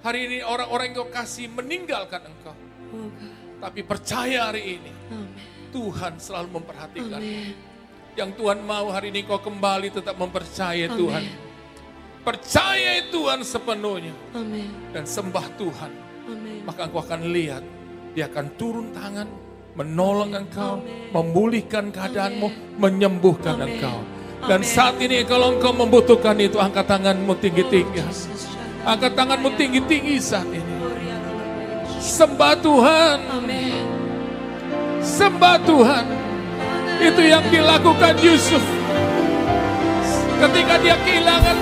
hari ini orang-orang yang kau kasih meninggalkan engkau. Tapi percaya hari ini Tuhan selalu memperhatikan. Yang Tuhan mau hari ini kau kembali tetap mempercayai Tuhan. Percaya Tuhan sepenuhnya. Dan sembah Tuhan. Maka engkau akan lihat Dia akan turun tangan, menolong engkau, memulihkan keadaanmu, menyembuhkan engkau. Dan saat ini kalau engkau membutuhkan itu, angkat tanganmu tinggi-tinggi. Angkat tanganmu tinggi-tinggi saat ini. Sembah Tuhan. Sembah Tuhan. Itu yang dilakukan Yusuf. Ketika dia kehilangan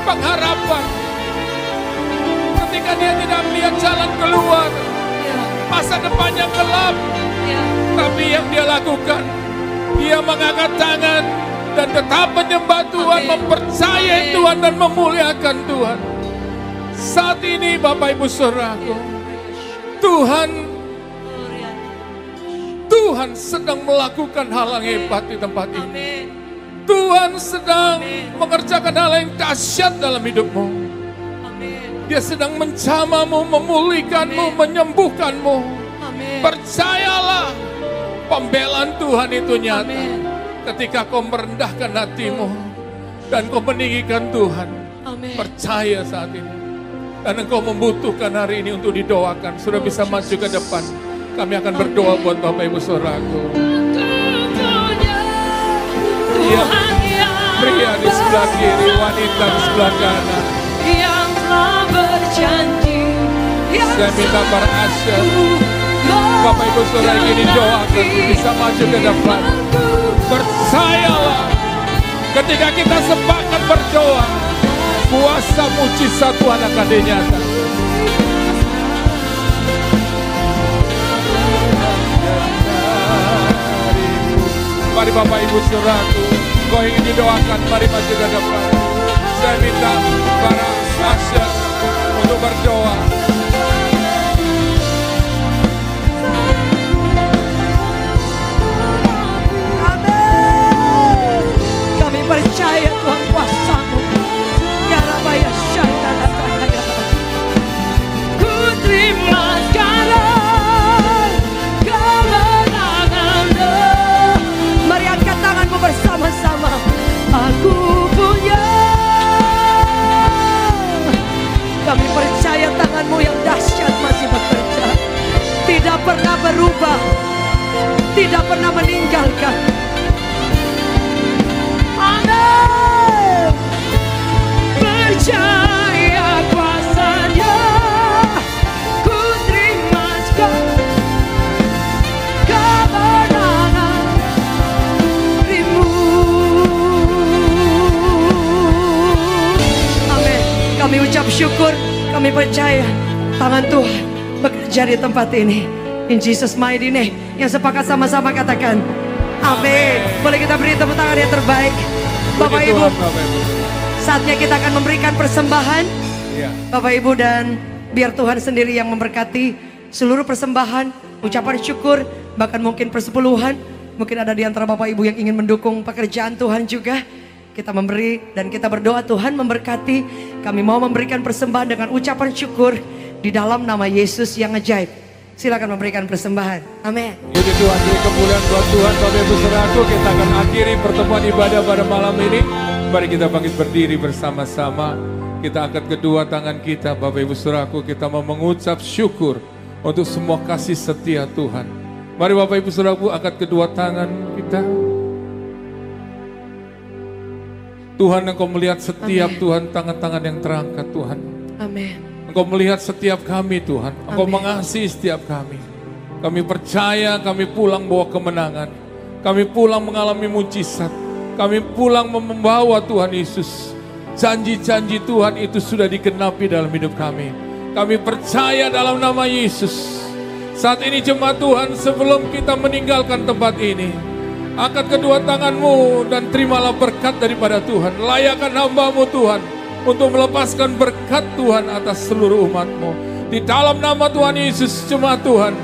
pengharapan. Ketika dia tidak melihat jalan keluar. Masa depannya gelap. Tapi yang dia lakukan, dia mengangkat tangan dan tetap menyembah Tuhan, mempercayai Tuhan dan memuliakan Tuhan. Saat ini Bapak Ibu Saudaraku, Tuhan sedang melakukan hal yang hebat di tempat ini. Tuhan sedang mengerjakan hal yang dahsyat dalam hidupmu. Dia sedang menjamamu, memulihkanmu, menyembuhkanmu. Percayalah, pembelaan Tuhan itu nyata. Ketika kau merendahkan hatimu dan kau meninggikan Tuhan, percaya saat ini. Dan engkau membutuhkan hari ini untuk didoakan. Sudah bisa maju ke depan. Kami akan berdoa buat Bapak Ibu Saudaraku. Iya, pria di sebelah kiri, wanita di sebelah kanan. Yang telah berjanji. Saya minta para asher, Bapak Ibu Saudara ingin didoakan, bisa maju ke depan. Percayalah, ketika kita sepakat berdoa, kuasa mujizat Tuhan akan dinyatakan. Mari Bapak Ibu Saudaraku, kau ingin didoakan, mari maju ke depan. Saya minta para asher untuk berdoa. Amin. Kami percaya Tuhan kuasa-Mu. Ya Rabbi ya Syaitan. Ku terima sekarang kemenangan-Mu. Mari angkat tanganmu bersama-sama. Aku punya. Kami percaya tangan-Mu yang dahsyat masih bekerja. Tidak pernah berubah. Tidak pernah meninggalkan. Amin. Percaya kuasa-Nya. Ku terima sekarang kemenangan-Mu. Amin. Kami ucap syukur. Kami percaya tangan Tuhan bekerja di tempat ini. In Jesus mighty name. Yang sepakat sama-sama katakan amin. Boleh kita beri tepuk tangan yang terbaik. Bapak Ibu, saatnya kita akan memberikan persembahan. Bapak Ibu, dan biar Tuhan sendiri yang memberkati seluruh persembahan, ucapan syukur, bahkan mungkin persepuluhan. Mungkin ada di antara Bapak Ibu yang ingin mendukung pekerjaan Tuhan juga. Kita memberi dan kita berdoa Tuhan memberkati. Kami mau memberikan persembahan dengan ucapan syukur di dalam nama Yesus yang ajaib. Silakan memberikan persembahan. Amin. Jadi Tuhan beri kemuliaan buat Tuhan. Bapak Ibu Saudaraku, kita akan akhiri pertemuan ibadah pada malam ini. Mari kita bangkit berdiri bersama-sama. Kita angkat kedua tangan kita, Bapak Ibu Saudaraku, kita mau mengucap syukur untuk semua kasih setia Tuhan. Mari Bapak Ibu Saudaraku, angkat kedua tangan kita. Tuhan, Engkau melihat setiap Tuhan tangan-tangan yang terangkat Tuhan. Amin. Engkau melihat setiap kami Tuhan. Engkau mengasihi setiap kami. Kami percaya kami pulang bawa kemenangan. Kami pulang mengalami mujizat. Kami pulang membawa Tuhan Yesus. Janji-janji Tuhan itu sudah digenapi dalam hidup kami. Kami percaya dalam nama Yesus. Saat ini jemaat Tuhan, sebelum kita meninggalkan tempat ini, angkat kedua tanganmu dan terimalah berkat daripada Tuhan. Layakkan hamba-Mu Tuhan untuk melepaskan berkat Tuhan atas seluruh umat-Mu. Di dalam nama Tuhan Yesus, jemaat Tuhan,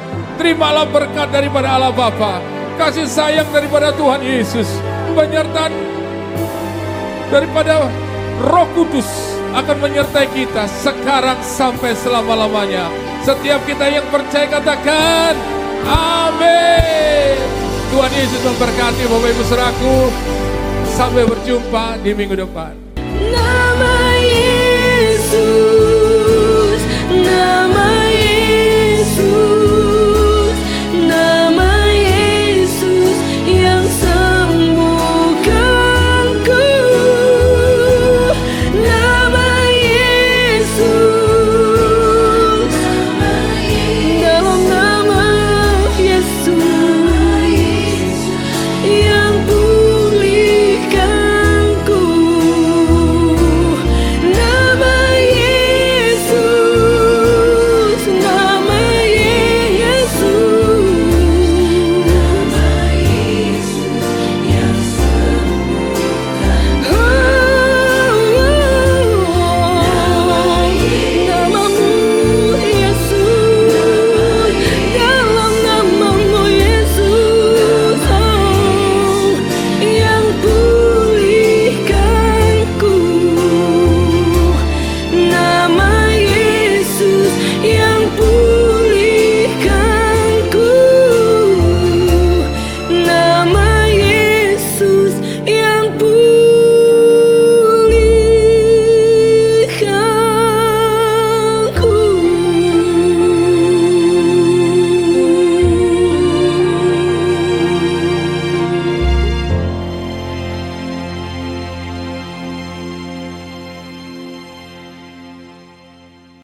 terimalah berkat daripada Allah Bapa, kasih sayang daripada Tuhan Yesus, penyertaan daripada Roh Kudus akan menyertai kita sekarang sampai selama-lamanya. Setiap kita yang percaya katakan amin. Tuhan Yesus memberkati Bapak Ibu Saudaraku. Sampai berjumpa di minggu depan.